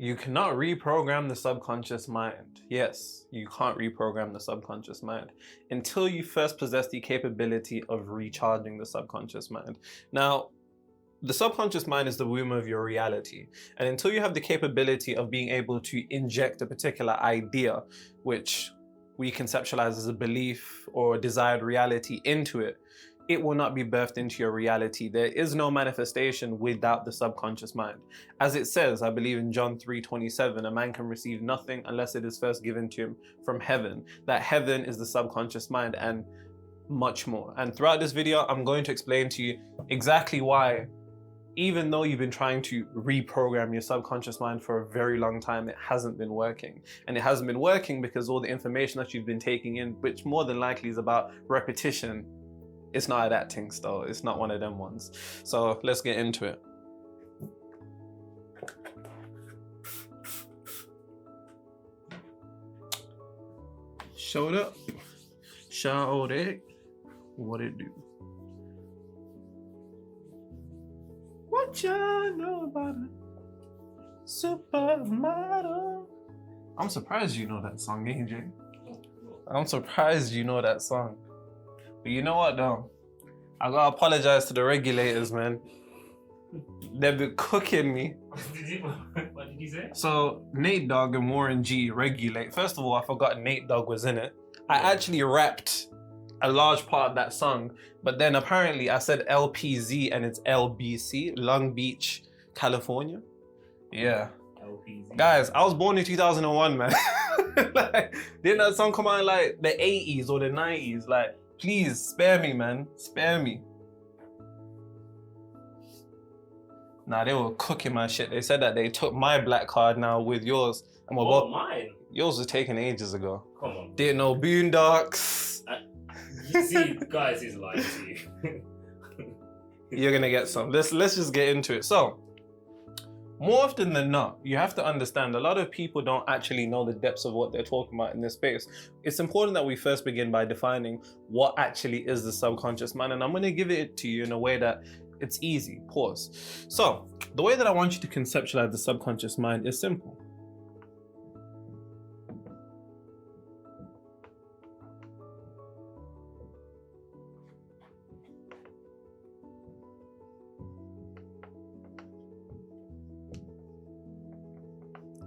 You cannot reprogram the subconscious mind. Yes, you can't reprogram the subconscious mind until you first possess the capability of recharging the subconscious mind. Now, the subconscious mind is the womb of your reality. And until you have the capability of being able to inject a particular idea, which we conceptualize as a belief or a desired reality, into it, it will not be birthed into your reality. There is no manifestation without the subconscious mind. As it says, I believe in John 3:27, a man can receive nothing unless it is first given to him from heaven. That heaven is the subconscious mind, and much more. And throughout this video, I'm going to explain to you exactly why, even though you've been trying to reprogram your subconscious mind for a very long time, it hasn't been working. And it hasn't been working because all the information that you've been taking in, which more than likely is about repetition, it's not adapting still. It's not one of them ones. So let's get into it. Showed up. Showed it. What it do? What you know about a supermodel? I'm surprised you know that song, AJ. I'm surprised you know that song. But you know what though? I gotta apologize to the regulators, man. They've been cooking me. What did you say? So Nate Dogg and Warren G regulate. First of all, I forgot Nate Dogg was in it. I actually rapped a large part of that song, but then apparently I said LPZ and it's LBC, Long Beach, California. Yeah. LPZ. Guys, I was born in 2001, man. Like, didn't that song come out in like the 80s or the 90s? Like, please spare me, man. Spare me. Nah, they were cooking my shit. They said that they took my black card now with yours. And we're both, mine? yours was taken ages ago. Come on. Didn't know Boondocks. You see, guys, he's lying to you. You're gonna get some. Let's just get into it. So, more often than not, you have to understand a lot of people don't actually know the depths of what they're talking about in this space. It's important that we first begin by defining what actually is the subconscious mind, and I'm gonna give it to you in a way that it's easy. Pause. So, the way that I want you to conceptualize the subconscious mind is simple.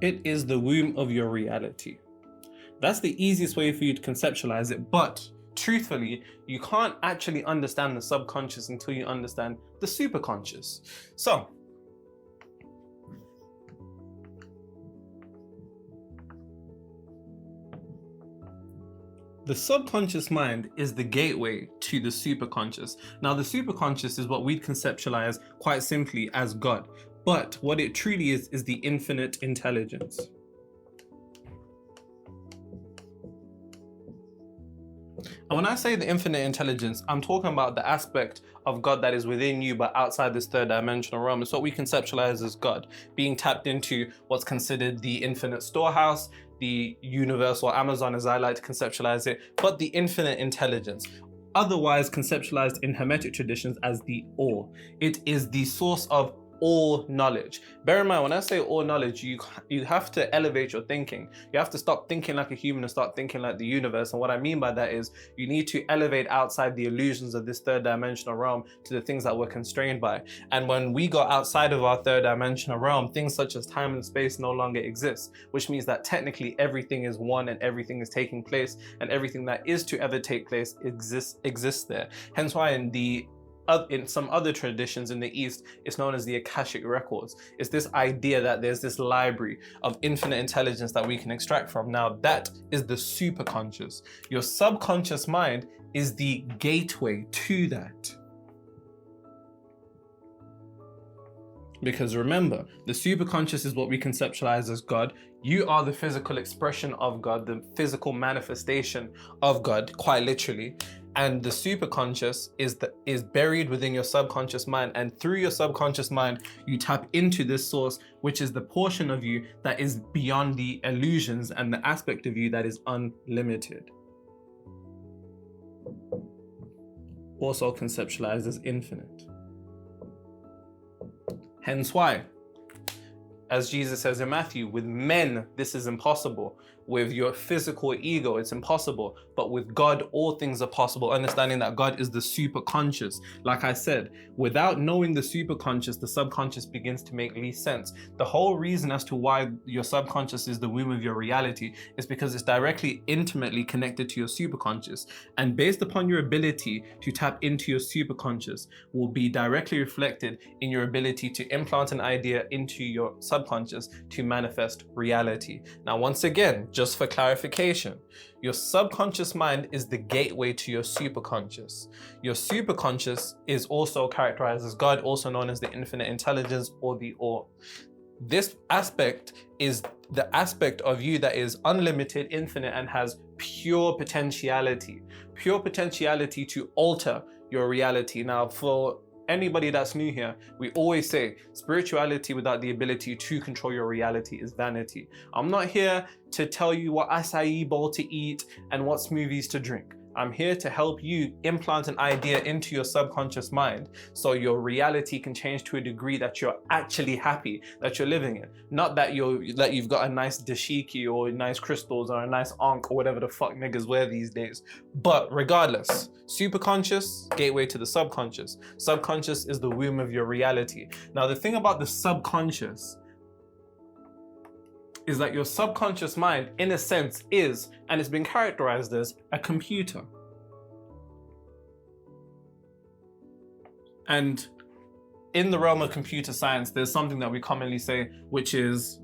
It is the womb of your reality. That's the easiest way for you to conceptualize it, but truthfully, you can't actually understand the subconscious until you understand the superconscious. So, the subconscious mind is the gateway to the superconscious. Now, the superconscious is what we'd conceptualize quite simply as God. But what it truly is the infinite intelligence. And when I say the infinite intelligence, I'm talking about the aspect of God that is within you but outside this third dimensional realm. It's what we conceptualize as God, being tapped into what's considered the infinite storehouse, the universal Amazon as I like to conceptualize it, but the infinite intelligence. Otherwise conceptualized in Hermetic traditions as the All. It is the source of all knowledge. Bear in mind, when I say all knowledge, you have to elevate your thinking. You have to stop thinking like a human and start thinking like the universe. And what I mean by that is you need to elevate outside the illusions of this third dimensional realm to the things that we're constrained by. And when we go outside of our third dimensional realm, things such as time and space no longer exist, which means that technically everything is one and everything is taking place, and everything that is to ever take place exists there. Hence why in some other traditions in the East, it's known as the Akashic Records. It's this idea that there's this library of infinite intelligence that we can extract from. Now, that is the superconscious. Your subconscious mind is the gateway to that. Because remember, the superconscious is what we conceptualize as God. You are the physical expression of God, the physical manifestation of God, quite literally. And the superconscious is buried within your subconscious mind, and through your subconscious mind you tap into this source, which is the portion of you that is beyond the illusions and the aspect of you that is unlimited, also conceptualized as infinite. Hence why As Jesus says in Matthew, with men, this is impossible. With your physical ego, it's impossible. But with God, all things are possible. Understanding that God is the superconscious. Like I said, without knowing the superconscious, the subconscious begins to make least sense. The whole reason as to why your subconscious is the womb of your reality is because it's directly, intimately connected to your superconscious. And based upon your ability to tap into your superconscious will be directly reflected in your ability to implant an idea into your subconscious to manifest reality. Now, once again, just for clarification, your subconscious mind is the gateway to your superconscious. Your superconscious is also characterized as God, also known as the infinite intelligence or the all. This aspect is the aspect of you that is unlimited, infinite, and has pure potentiality to alter your reality. Now, for anybody that's new here, we always say spirituality without the ability to control your reality is vanity. I'm not here to tell you what acai bowl to eat and what smoothies to drink. I'm here to help you implant an idea into your subconscious mind so your reality can change to a degree that you're actually happy that you're living in. Not that you've got a nice dashiki or nice crystals or a nice ankh or whatever the fuck niggas wear these days. But regardless, superconscious, gateway to the subconscious. Subconscious is the womb of your reality. Now, the thing about the subconscious is that your subconscious mind, in a sense, is, and it's been characterized as, a computer. And in the realm of computer science, there's something that we commonly say, which is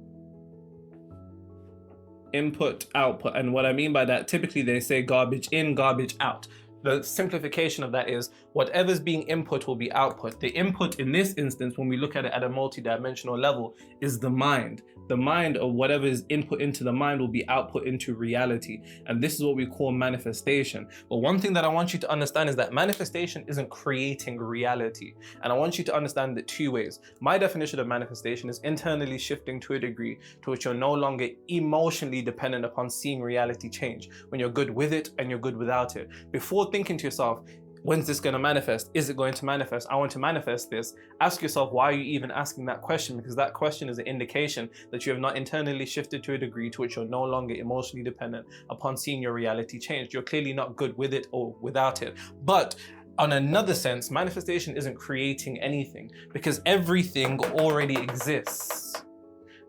input, output. And what I mean by that, typically they say garbage in, garbage out. The simplification of that is whatever's being input will be output. The input in this instance, when we look at it at a multi-dimensional level, is the mind. The mind, or whatever is input into the mind, will be output into reality. And this is what we call manifestation. But one thing that I want you to understand is that manifestation isn't creating reality. And I want you to understand it two ways. My definition of manifestation is internally shifting to a degree to which you're no longer emotionally dependent upon seeing reality change. When you're good with it and you're good without it. Before thinking to yourself, when's this going to manifest? Is it going to manifest? I want to manifest this. Ask yourself, why are you even asking that question? Because that question is an indication that you have not internally shifted to a degree to which you're no longer emotionally dependent upon seeing your reality change. You're clearly not good with it or without it. But on another sense, manifestation isn't creating anything because everything already exists.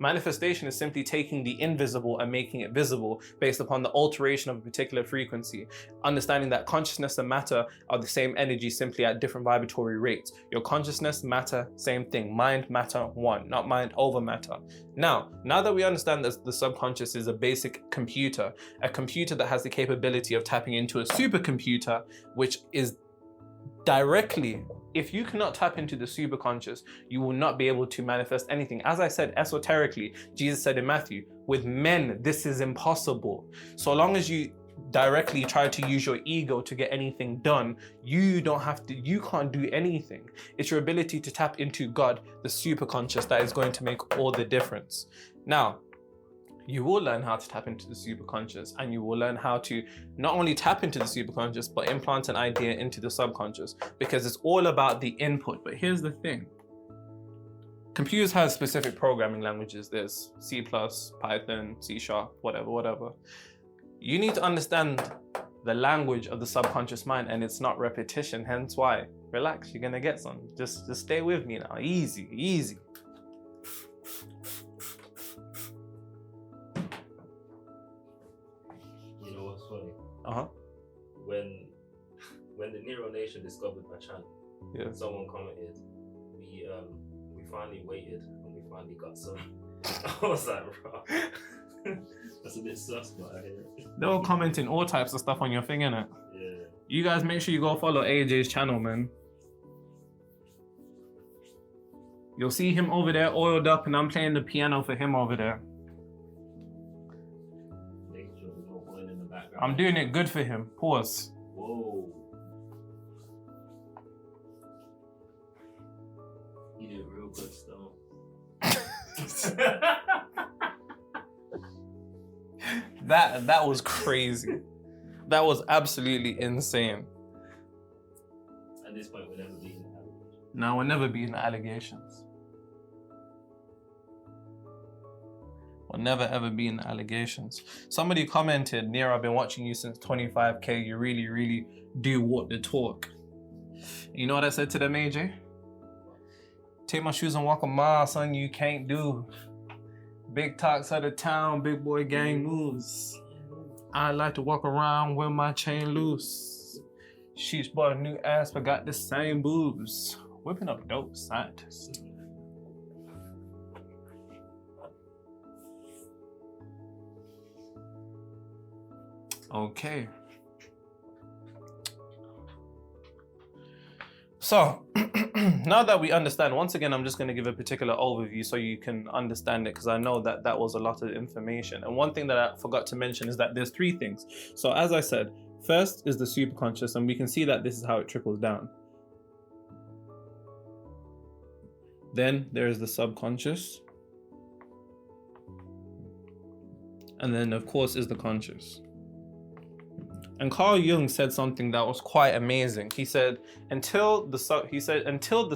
Manifestation is simply taking the invisible and making it visible based upon the alteration of a particular frequency. Understanding that consciousness and matter are the same energy, simply at different vibratory rates. Your consciousness, matter, same thing. Mind, matter, one, not mind over matter. Now that we understand that the subconscious is a basic computer, a computer that has the capability of tapping into a supercomputer, which is directly, if you cannot tap into the superconscious, you will not be able to manifest anything. As I said, esoterically, Jesus said in Matthew, with men, this is impossible. So long as you directly try to use your ego to get anything done, you can't do anything. It's your ability to tap into God, the superconscious, that is going to make all the difference. Now, you will learn how to tap into the superconscious, and you will learn how to not only tap into the superconscious, but implant an idea into the subconscious, because it's all about the input. But here's the thing. Computers have specific programming languages. There's C++, Python, C#, whatever. You need to understand the language of the subconscious mind, and it's not repetition. Hence why, relax, you're gonna get some. Just stay with me now, easy. Funny. When the Neural Nation discovered my channel, someone commented, we finally waited and we finally got some. I was like, bro, that's a bit sus, but I hear it. They were commenting all types of stuff on your thing, innit? Yeah. You guys make sure you go follow AJ's channel, man. You'll see him over there oiled up, and I'm playing the piano for him over there. I'm doing it good for him. Pause. Whoa. You did real good stuff. That was crazy. That was absolutely insane. At this point, we'll never be in allegations. No, we'll never be in allegations. Will never ever be in the allegations. Somebody commented, Nira, I've been watching you since 25K. You really, really do walk the talk. You know what I said to them, AJ? Take my shoes and walk a mile, son, you can't do. Big talks of the town, big boy gang moves. I like to walk around with my chain loose. She's bought a new ass, but got the same boobs. Whipping up dope scientists. Okay. So, now that we understand, once again, I'm just going to give a particular overview so you can understand it, because I know that that was a lot of information. And one thing that I forgot to mention is that there's three things. So as I said, first is the superconscious, and we can see that this is how it trickles down. Then there is the subconscious. And then of course is the conscious. And Carl Jung said something that was quite amazing. He said, until the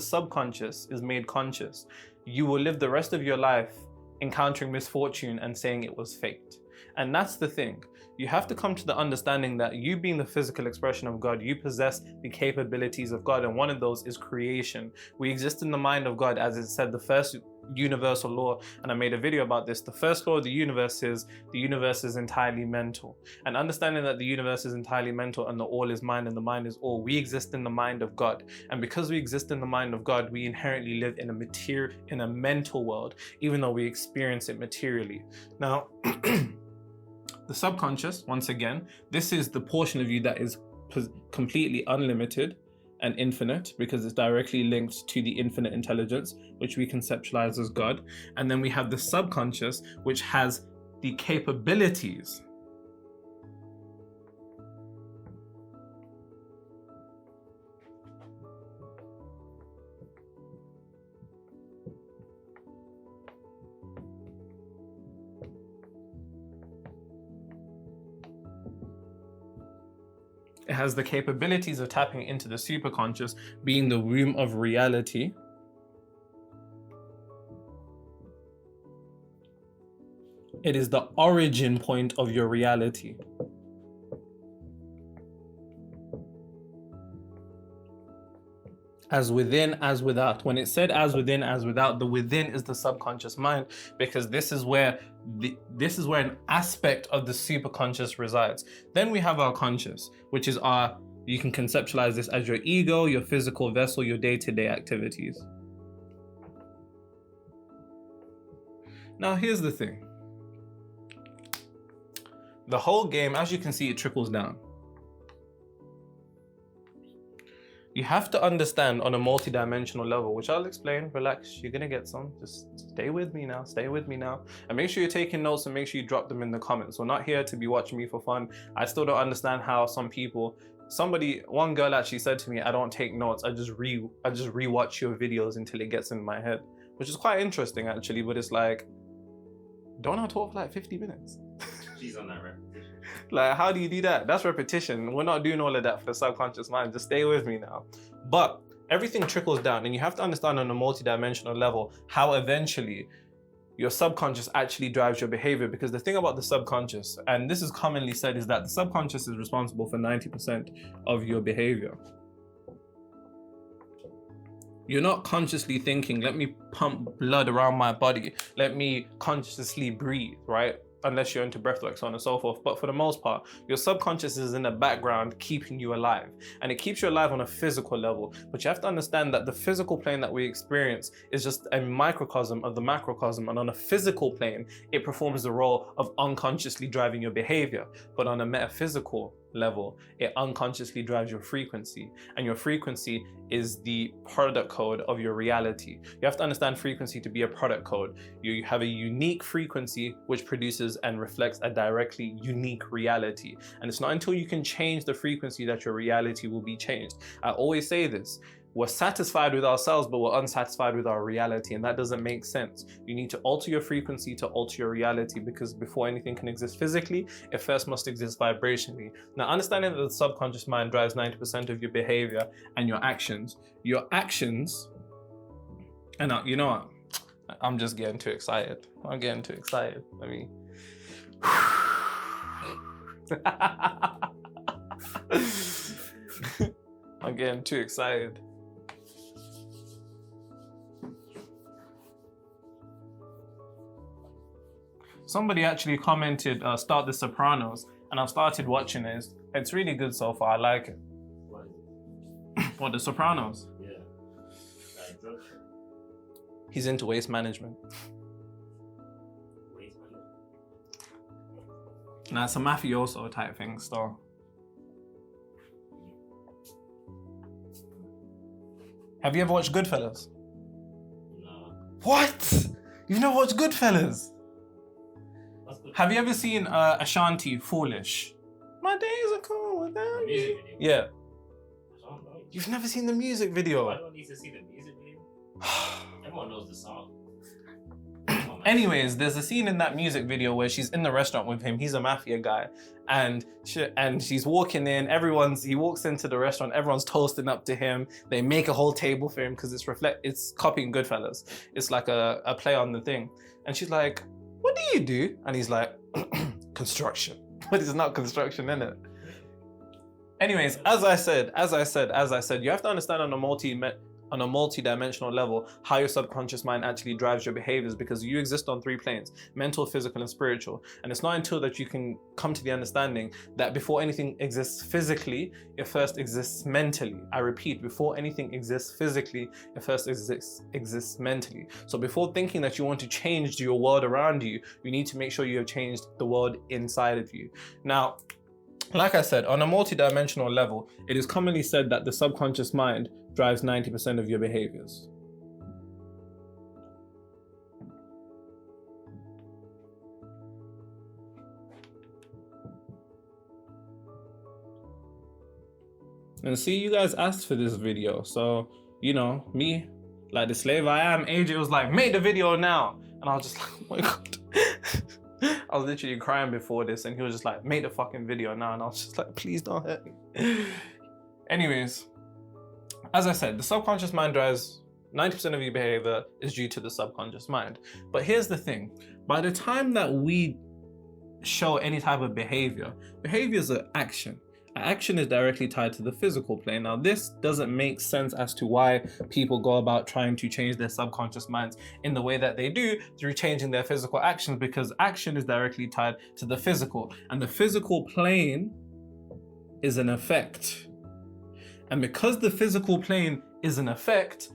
subconscious is made conscious, you will live the rest of your life encountering misfortune and saying it was fate. And that's the thing. You have to come to the understanding that you being the physical expression of God, you possess the capabilities of God, and one of those is creation. We exist in the mind of God, as it said, the first universal law, and I made a video about this. The first law of the universe is entirely mental. And understanding that the universe is entirely mental and the all is mind and the mind is all, we exist in the mind of God. And because we exist in the mind of God, we inherently live in a mental world, even though we experience it materially. Now, the subconscious, once again, this is the portion of you that is completely unlimited and infinite, because it's directly linked to the infinite intelligence, which we conceptualize as God. And then we have the subconscious, which has the capabilities of tapping into the superconscious, being the womb of reality. It is the origin point of your reality. As within, as without. When it said as within, as without, the within is the subconscious mind, because this is where an aspect of the superconscious resides. Then we have our conscious, which is you can conceptualize this as your ego, your physical vessel, your day-to-day activities. Now here's the thing. The whole game, as you can see, it trickles down. You have to understand on a multi-dimensional level, which I'll explain. Relax, you're gonna get some. Just stay with me now, And make sure you're taking notes and make sure you drop them in the comments. We're not here to be watching me for fun. I still don't understand how one girl actually said to me, I don't take notes, I just rewatch your videos until it gets in my head. Which is quite interesting actually, but it's like, don't I talk for like 50 minutes? She's on that repetition. Like, how do you do that? That's repetition. We're not doing all of that for the subconscious mind. Just stay with me now. But everything trickles down, and you have to understand on a multi-dimensional level how eventually your subconscious actually drives your behavior. Because the thing about the subconscious, and this is commonly said, is that the subconscious is responsible for 90% of your behavior. You're not consciously thinking, let me pump blood around my body, let me consciously breathe, right? Unless you're into breathwork, so on and so forth. But for the most part, your subconscious is in the background keeping you alive. And it keeps you alive on a physical level. But you have to understand that the physical plane that we experience is just a microcosm of the macrocosm. And on a physical plane, it performs the role of unconsciously driving your behavior. But on a metaphysical level, it unconsciously drives your frequency. And your frequency is the product code of your reality. You have to understand frequency to be a product code. You have a unique frequency which produces and reflects a directly unique reality. And it's not until you can change the frequency that your reality will be changed. I always say this. We're satisfied with ourselves, but we're unsatisfied with our reality, and that doesn't make sense. You need to alter your frequency to alter your reality, because before anything can exist physically, it first must exist vibrationally. Now, understanding that the subconscious mind drives 90% of your behavior and your actions, and you know what? I'm just getting too excited. I'm getting too excited. Let me. I'm getting too excited. Somebody actually commented, start The Sopranos, and I've started watching it. It's really good so far. I like it. What, The Sopranos? Yeah. He's into waste management. Waste management. Nah, it's a mafioso type thing still. Have you ever watched Goodfellas? No. What? You've never watched Goodfellas? That's good. Have you ever seen Ashanti, Foolish? My days are cool without you. Yeah. I don't know. You've never seen the music video? I don't need to see the music video. Everyone knows the song. Anyways, there's a scene in that music video where she's in the restaurant with him. He's a mafia guy, and she's walking in. He walks into the restaurant. Everyone's toasting up to him. They make a whole table for him because it's copying Goodfellas. It's like a play on the thing. And she's like, "What do you do?" And he's like, "Construction." But it's not construction, innit? Anyways, as I said, you have to understand on a multi-dimensional level how your subconscious mind actually drives your behaviors, because you exist on 3 planes: mental, physical, and spiritual. And it's not until that you can come to the understanding that before anything exists physically, it first exists mentally. I repeat, before anything exists physically, it first exists mentally. So before thinking that you want to change your world around you, you need to make sure you have changed the world inside of you. Now, like I said, on a multi-dimensional level, it is commonly said that the subconscious mind drives 90% of your behaviors. And see, you guys asked for this video, so, you know, me, like the slave I am, AJ was like, make the video now. And I was just like, oh my God. I was literally crying before this, and he was just like, make the fucking video now. And I was just like, please don't hurt me. Anyways, as I said, the subconscious mind drives 90% of your behavior is due to the subconscious mind. But here's the thing. By the time that we show any type of behavior is an action. Action is directly tied to the physical plane. Now, this doesn't make sense as to why people go about trying to change their subconscious minds in the way that they do through changing their physical actions, because action is directly tied to the physical, and the physical plane is an effect. And because the physical plane is an effect,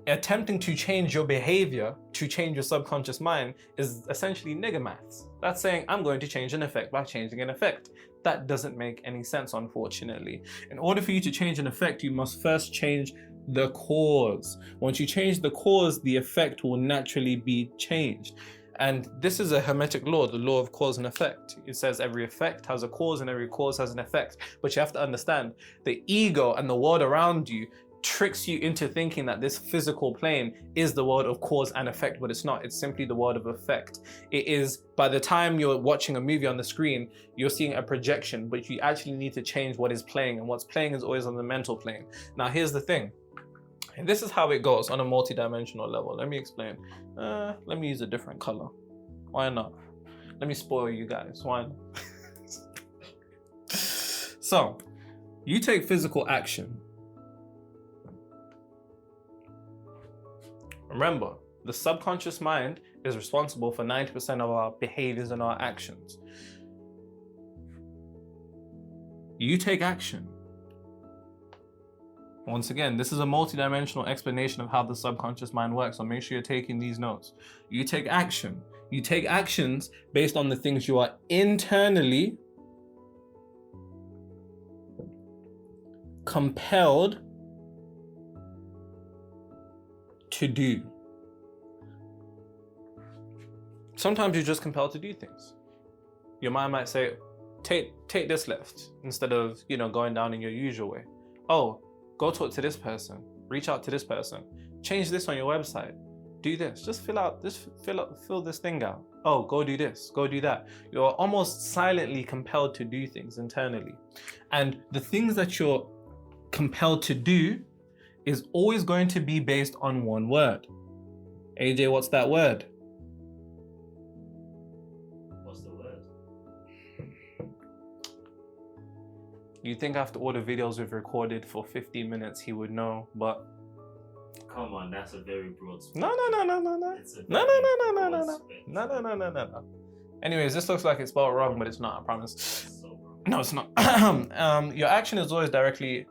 attempting to change your behavior, to change your subconscious mind, is essentially nigger maths. That's saying, I'm going to change an effect by changing an effect. That doesn't make any sense, unfortunately. In order for you to change an effect, you must first change the cause. Once you change the cause, the effect will naturally be changed. And this is a hermetic law, the law of cause and effect. It says every effect has a cause and every cause has an effect. But you have to understand, the ego and the world around you tricks you into thinking that this physical plane is the world of cause and effect, but it's not. It's simply the world of effect. It is, by the time you're watching a movie on the screen, you're seeing a projection, but you actually need to change what is playing, and what's playing is always on the mental plane. Now, here's the thing. And this is how it goes on a multi-dimensional level. Let me explain. Let me use a different color. Why not? Let me spoil you guys. Why not? So, you take physical action. Remember, the subconscious mind is responsible for 90% of our behaviors and our actions. You take action. Once again, this is a multidimensional explanation of how the subconscious mind works, so make sure you're taking these notes. You take action. You take actions based on the things you are internally compelled to do. Sometimes you're just compelled to do things. Your mind might say, take this left, instead of, going down in your usual way. Oh, go talk to this person, reach out to this person, change this on your website, do this, just fill this thing out. Oh, go do this, go do that. You're almost silently compelled to do things internally. And the things that you're compelled to do is always going to be based on one word. AJ, what's that word? What's the word? You think after all the videos we've recorded for 15 minutes he would know, but come on, that's a very broad spectrum. No. Anyways, this looks like it's spelled wrong, but it's not, I promise. So wrong. No, it's not. Your action is always directly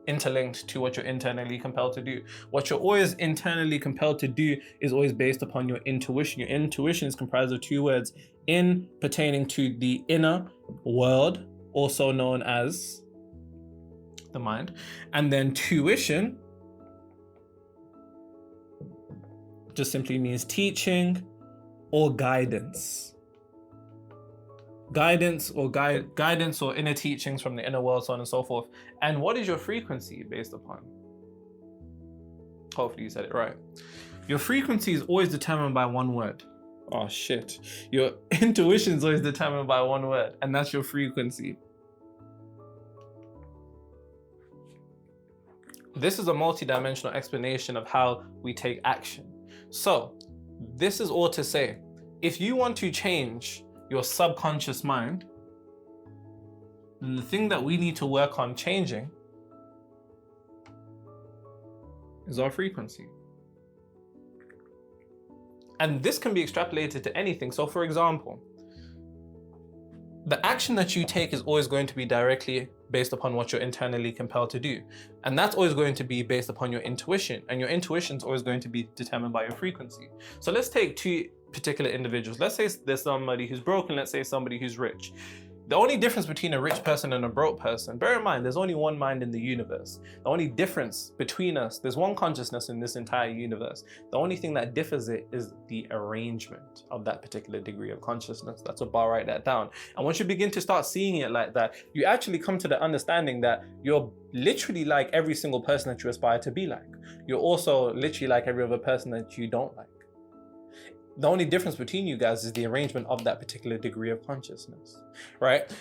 interlinked to what you're internally compelled to do. What you're always internally compelled to do is always based upon your intuition. Your intuition is comprised of two words: in, pertaining to the inner world, also known as the mind, and then tuition just simply means teaching or guidance. Guidance or inner teachings from the inner world, so on and so forth. And what is your frequency based upon? Hopefully you said it right. Your frequency is always determined by one word. Oh shit. Your intuition is always determined by one word, and that's your frequency. This is a multi-dimensional explanation of how we take action. So, this is all to say, if you want to change your subconscious mind, the thing that we need to work on changing is our frequency. And this can be extrapolated to anything. So for example, the action that you take is always going to be directly based upon what you're internally compelled to do. And that's always going to be based upon your intuition. And your intuition is always going to be determined by your frequency. So let's take two particular individuals. Let's say there's somebody who's broke and let's say somebody who's rich. The only difference between a rich person and a broke person, bear in mind, there's only one mind in the universe. The only difference between us, there's one consciousness in this entire universe. The only thing that differs it is the arrangement of that particular degree of consciousness. That's a bar, write that down. And once you begin to start seeing it like that, you actually come to the understanding that you're literally like every single person that you aspire to be like. You're also literally like every other person that you don't like. The only difference between you guys is the arrangement of that particular degree of consciousness, right?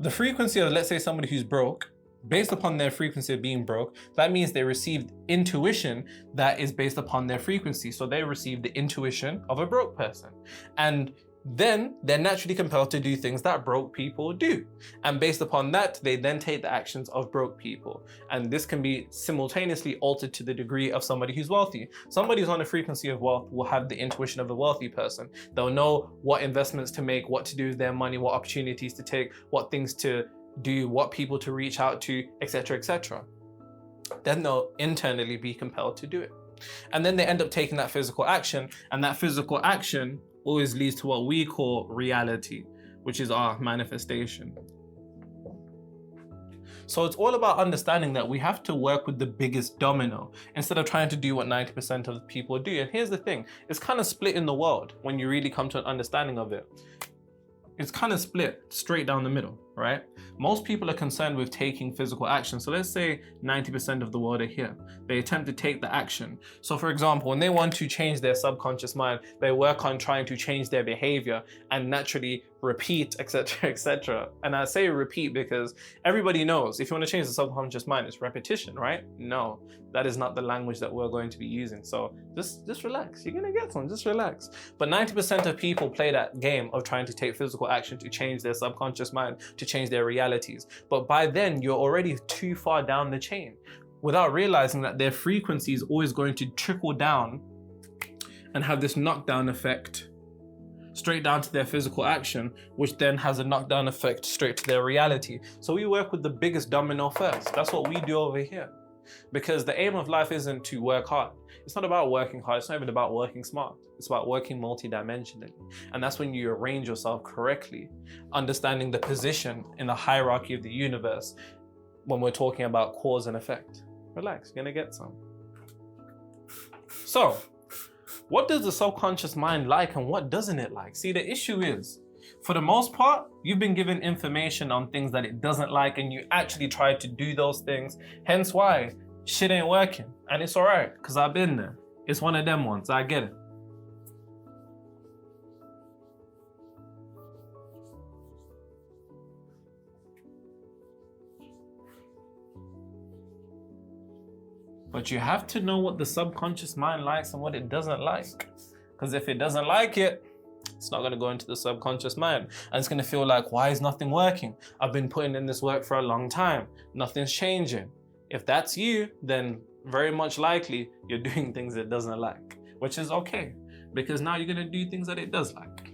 The frequency of, let's say, somebody who's broke, based upon their frequency of being broke, that means they received intuition that is based upon their frequency. So they received the intuition of a broke person. And then they're naturally compelled to do things that broke people do. And based upon that, they then take the actions of broke people. And this can be simultaneously altered to the degree of somebody who's wealthy. Somebody who's on a frequency of wealth will have the intuition of a wealthy person. They'll know what investments to make, what to do with their money, what opportunities to take, what things to do, what people to reach out to, etc., etc. Then they'll internally be compelled to do it. And then they end up taking that physical action, and that physical action always leads to what we call reality, which is our manifestation. So it's all about understanding that we have to work with the biggest domino instead of trying to do what 90% of people do. And here's the thing, it's kind of split in the world when you really come to an understanding of it. It's kind of split straight down the middle, right? Most people are concerned with taking physical action. So let's say 90% of the world are here. They attempt to take the action. So for example, when they want to change their subconscious mind, they work on trying to change their behavior and naturally repeat, etc., etc. And I say repeat because everybody knows if you want to change the subconscious mind, it's repetition, right? No, that is not the language that we're going to be using. So just relax. You're going to get some, just relax. But 90% of people play that game of trying to take physical action to change their subconscious mind, to change their realities. But by then, you're already too far down the chain without realizing that their frequency is always going to trickle down and have this knockdown effect straight down to their physical action, which then has a knockdown effect straight to their reality. So we work with the biggest domino first. That's what we do over here. Because the aim of life isn't to work hard. It's not about working hard. It's not even about working smart. It's about working multidimensionally. And that's when you arrange yourself correctly, understanding the position in the hierarchy of the universe when we're talking about cause and effect. Relax, you're gonna get some. So, what does the subconscious mind like and what doesn't it like? See, the issue is, for the most part, you've been given information on things that it doesn't like and you actually try to do those things. Hence why shit ain't working. And it's all right, because I've been there. It's one of them ones, I get it. But you have to know what the subconscious mind likes and what it doesn't like. Because if it doesn't like it, it's not going to go into the subconscious mind. And it's going to feel like, why is nothing working? I've been putting in this work for a long time. Nothing's changing. If that's you, then very much likely you're doing things it doesn't like, which is okay. Because now you're going to do things that it does like.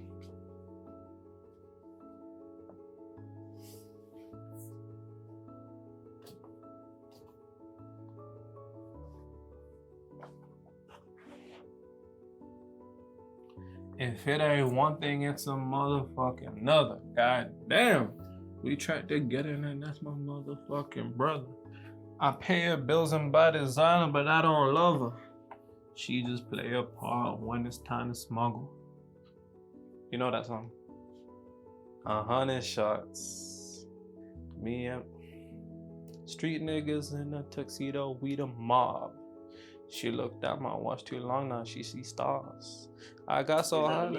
If it ain't one thing, it's a motherfucking another. God damn. We trapped together and that's my motherfucking brother. I pay her bills and buy designer, but I don't love her. She just play a part when it's time to smuggle. You know that song? 100 shots. Me and street niggas in a tuxedo, we the mob. She looked at my watch too long, now she see stars. I got so high.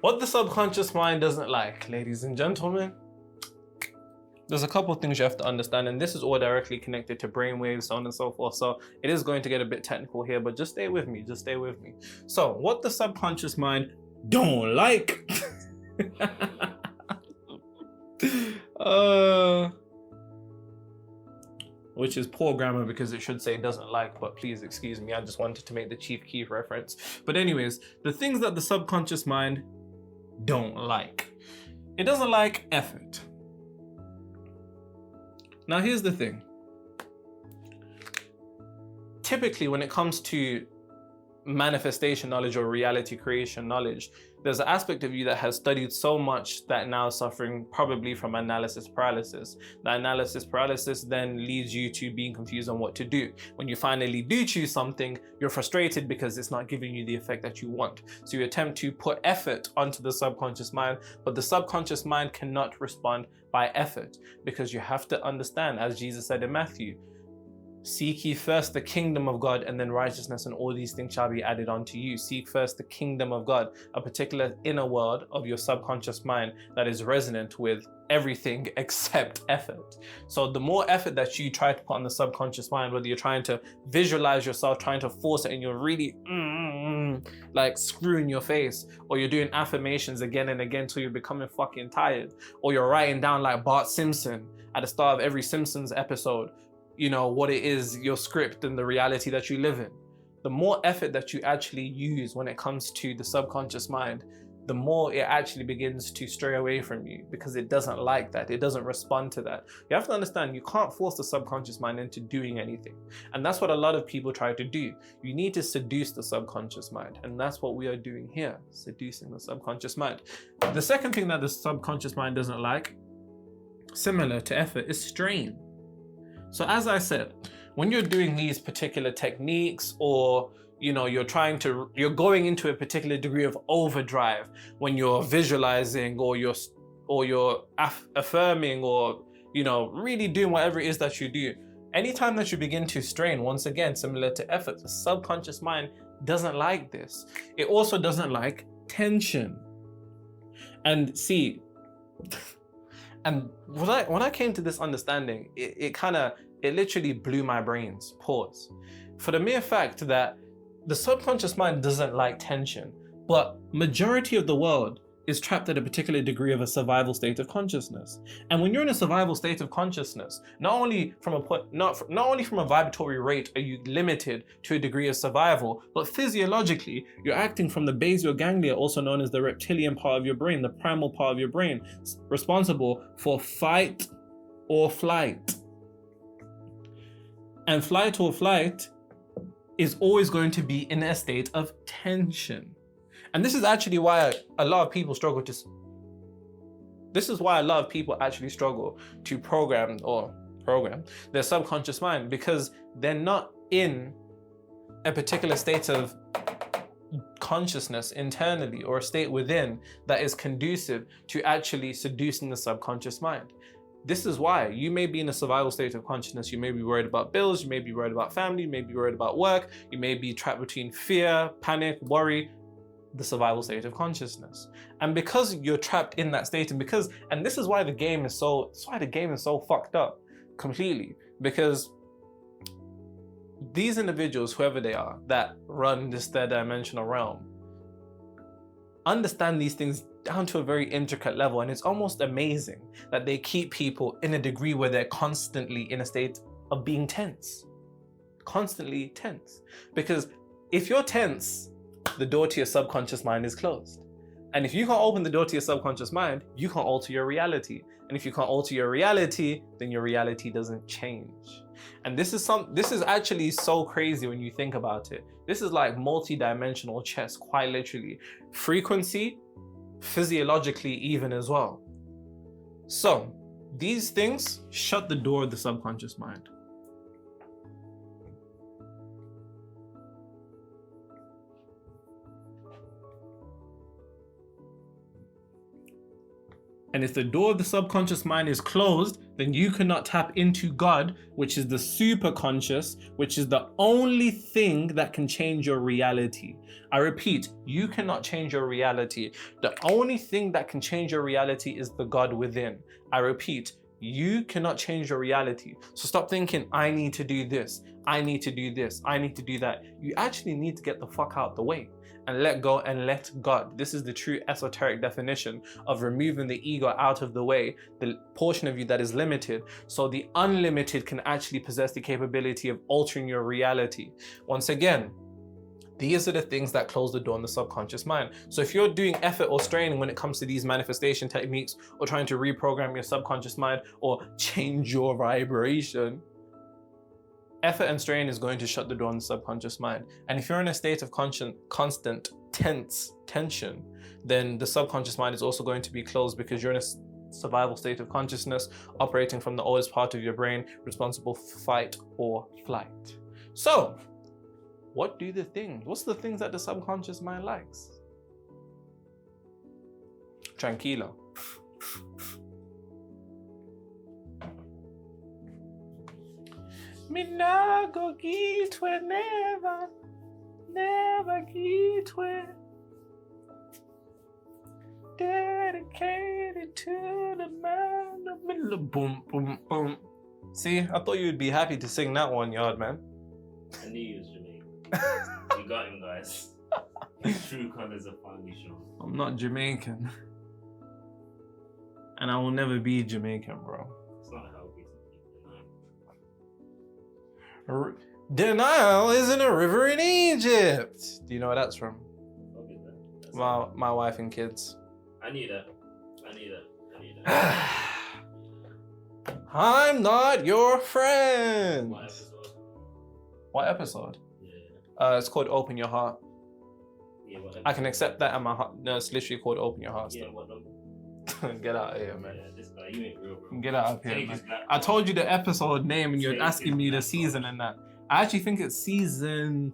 What the subconscious mind doesn't like, ladies and gentlemen, there's a couple of things you have to understand, and this is all directly connected to brainwaves, so on and so forth. So it is going to get a bit technical here, but just stay with me, So what the subconscious mind don't like, which is poor grammar because it should say doesn't like, but please excuse me, I just wanted to make the Chief Keef reference. But anyways, the things that the subconscious mind don't like. It doesn't like effort. Now here's the thing. Typically when it comes to manifestation knowledge or reality creation knowledge, there's an aspect of you that has studied so much that now is suffering probably from analysis paralysis. The analysis paralysis then leads you to being confused on what to do. When you finally do choose something, you're frustrated because it's not giving you the effect that you want. So you attempt to put effort onto the subconscious mind, but the subconscious mind cannot respond by effort, because you have to understand, as Jesus said in Matthew, seek ye first the kingdom of God and then righteousness, and all these things shall be added unto you. Seek first the kingdom of God, a particular inner world of your subconscious mind that is resonant with everything except effort. So the more effort that you try to put on the subconscious mind, whether you're trying to visualize yourself, trying to force it, and you're really like screwing your face, or you're doing affirmations again and again till you're becoming fucking tired, or you're writing down like Bart Simpson at the start of every Simpsons episode, you know, what it is, your script and the reality that you live in. The more effort that you actually use when it comes to the subconscious mind, the more it actually begins to stray away from you, because it doesn't like that. It doesn't respond to that. You have to understand, you can't force the subconscious mind into doing anything. And that's what a lot of people try to do. You need to seduce the subconscious mind. And that's what we are doing here, seducing the subconscious mind. The second thing that the subconscious mind doesn't like, similar to effort, is strain. So as I said, when you're doing these particular techniques, or you know, you're going into a particular degree of overdrive when you're visualizing, or you're affirming, or you know, really doing whatever it is that you do. Anytime that you begin to strain, once again, similar to effort, the subconscious mind doesn't like this. It also doesn't like tension. And see, and when I came to this understanding, it literally blew my brains. Pause. For the mere fact that the subconscious mind doesn't like tension, but majority of the world is trapped at a particular degree of a survival state of consciousness. And when you're in a survival state of consciousness, not only from a vibratory rate are you limited to a degree of survival, but physiologically, you're acting from the basal ganglia, also known as the reptilian part of your brain, the primal part of your brain, responsible for fight or flight. And fight or flight is always going to be in a state of tension. And this is actually why a lot of people struggle to program their subconscious mind, because they're not in a particular state of consciousness internally, or a state within that is conducive to actually seducing the subconscious mind. This is why you may be in a survival state of consciousness. You may be worried about bills, you may be worried about family, you may be worried about work, you may be trapped between fear, panic, worry, the survival state of consciousness. And because you're trapped in that state, and this is why the game is so fucked up completely, because these individuals, whoever they are, that run this third dimensional realm, understand these things down to a very intricate level. And it's almost amazing that they keep people in a degree where they're constantly in a state of being tense. Constantly tense. Because if you're tense, the door to your subconscious mind is closed. And if you can't open the door to your subconscious mind, you can't alter your reality. And if you can't alter your reality, then your reality doesn't change. And this is actually so crazy when you think about it. This is like multi-dimensional chess, quite literally. Frequency, physiologically even as well. So these things shut the door of the subconscious mind. And if the door of the subconscious mind is closed, then you cannot tap into God, which is the superconscious, which is the only thing that can change your reality. I repeat, you cannot change your reality. The only thing that can change your reality is the God within. I repeat, you cannot change your reality. So stop thinking, I need to do this, I need to do this, I need to do that. You actually need to get the fuck out the way and let go and let God. This is the true esoteric definition of removing the ego out of the way, the portion of you that is limited, so the unlimited can actually possess the capability of altering your reality. Once again, these are the things that close the door on the subconscious mind. So if you're doing effort or straining when it comes to these manifestation techniques, or trying to reprogram your subconscious mind or change your vibration, effort and strain is going to shut the door on the subconscious mind. And if you're in a state of constant tension, then the subconscious mind is also going to be closed, because you're in a survival state of consciousness operating from the oldest part of your brain, responsible for fight or flight. So, what's the things that the subconscious mind likes? Tranquilo. Me nah go get we never get we. Dedicated to the man of middle. Boom, boom, boom. See, I thought you would be happy to sing that one, Yard Man. I knew you was Jamaican. You got him, guys. True colours are finally shown. I'm not Jamaican. And I will never be Jamaican, bro. It's not healthy to keep denying. Denial isn't a river in Egypt. Do you know where that's from? That's my wife and kids. I need that. I'm not your friend. What episode? Yeah. It's called Open Your Heart. Yeah, I can accept that, and my heart. No, it's literally called Open Your Heart. Yeah, what number? Get out of here, man. Yeah, this guy, you ain't real, bro. Get out of here, man. I told you the episode name, and you're asking me the season and that. I actually think it's season.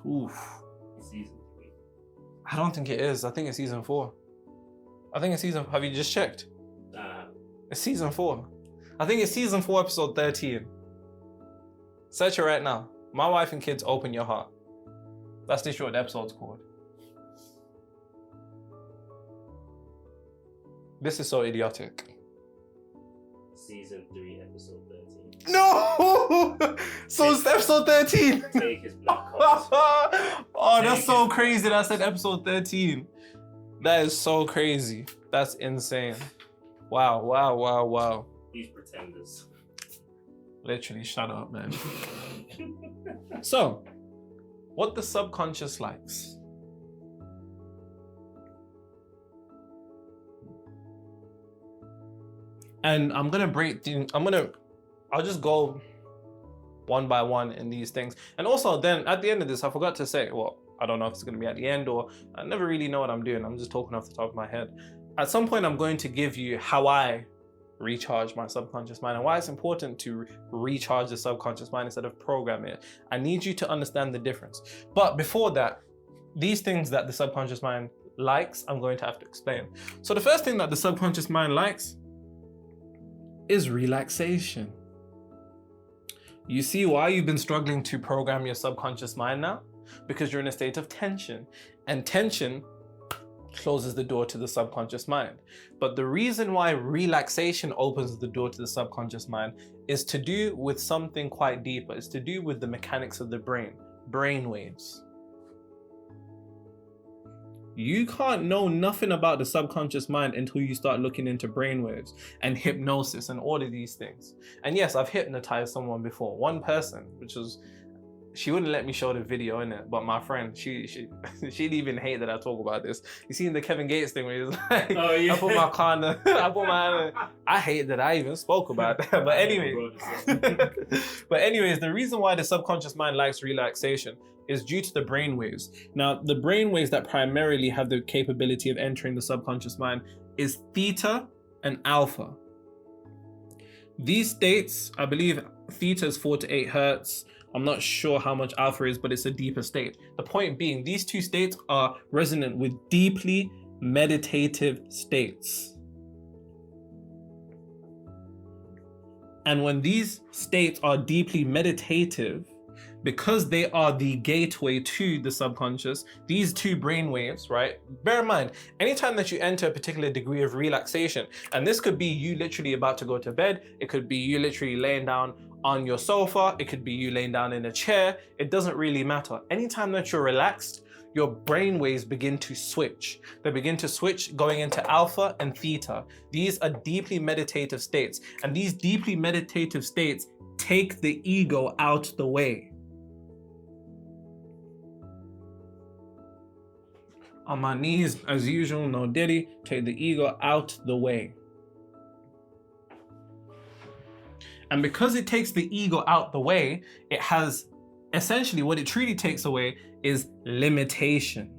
Oof. Season 3. I don't think it is. I think it's season 4. I think it's season. Have you just checked? It's season 4. I think it's season 4, episode 13. Search it right now. My Wife and Kids, Open Your Heart. That's literally what the episode's called. This is so idiotic. Season 3, episode 13. No! So it's episode 13. Take his black cards. Oh, that's so crazy that I said episode 13. That is so crazy. That's insane. Wow. These pretenders. Literally, shut up, man. So, what the subconscious likes. And I'm gonna I'll just go one by one in these things. And also then at the end of this, I forgot to say, well, I don't know if it's gonna be at the end, or I never really know what I'm doing. I'm just talking off the top of my head. At some point, I'm going to give you how I recharge my subconscious mind and why it's important to recharge the subconscious mind instead of program it. I need you to understand the difference. But before that, these things that the subconscious mind likes, I'm going to have to explain. So the first thing that the subconscious mind likes is relaxation. You see why you've been struggling to program your subconscious mind now? Because you're in a state of tension, and tension closes the door to the subconscious mind. But the reason why relaxation opens the door to the subconscious mind is to do with something quite deeper. It's to do with the mechanics of the brain waves. You can't know nothing about the subconscious mind until you start looking into brainwaves and hypnosis and all of these things. And yes, I've hypnotized someone before. One person, which was, she wouldn't let me show the video in it, but my friend, she'd even hate that I talk about this. You seen the Kevin Gates thing where he was like, oh, yeah. I put my car in I hate that I even spoke about that. But anyways, the reason why the subconscious mind likes relaxation is due to the brain waves. Now, the brain waves that primarily have the capability of entering the subconscious mind is theta and alpha. These states, I believe theta is 4 to 8 hertz. I'm not sure how much alpha is, but it's a deeper state. The point being, these two states are resonant with deeply meditative states. And when these states are deeply meditative, because they are the gateway to the subconscious, these two brain waves, right? Bear in mind, anytime that you enter a particular degree of relaxation, and this could be you literally about to go to bed, it could be you literally laying down on your sofa, it could be you laying down in a chair, it doesn't really matter. Anytime that you're relaxed, your brain waves begin to switch. They begin to switch going into alpha and theta. These are deeply meditative states, and these deeply meditative states take the ego out the way. On my knees, as usual, no diddy, take the ego out the way. And because it takes the ego out the way, it has essentially what it truly takes away is limitation.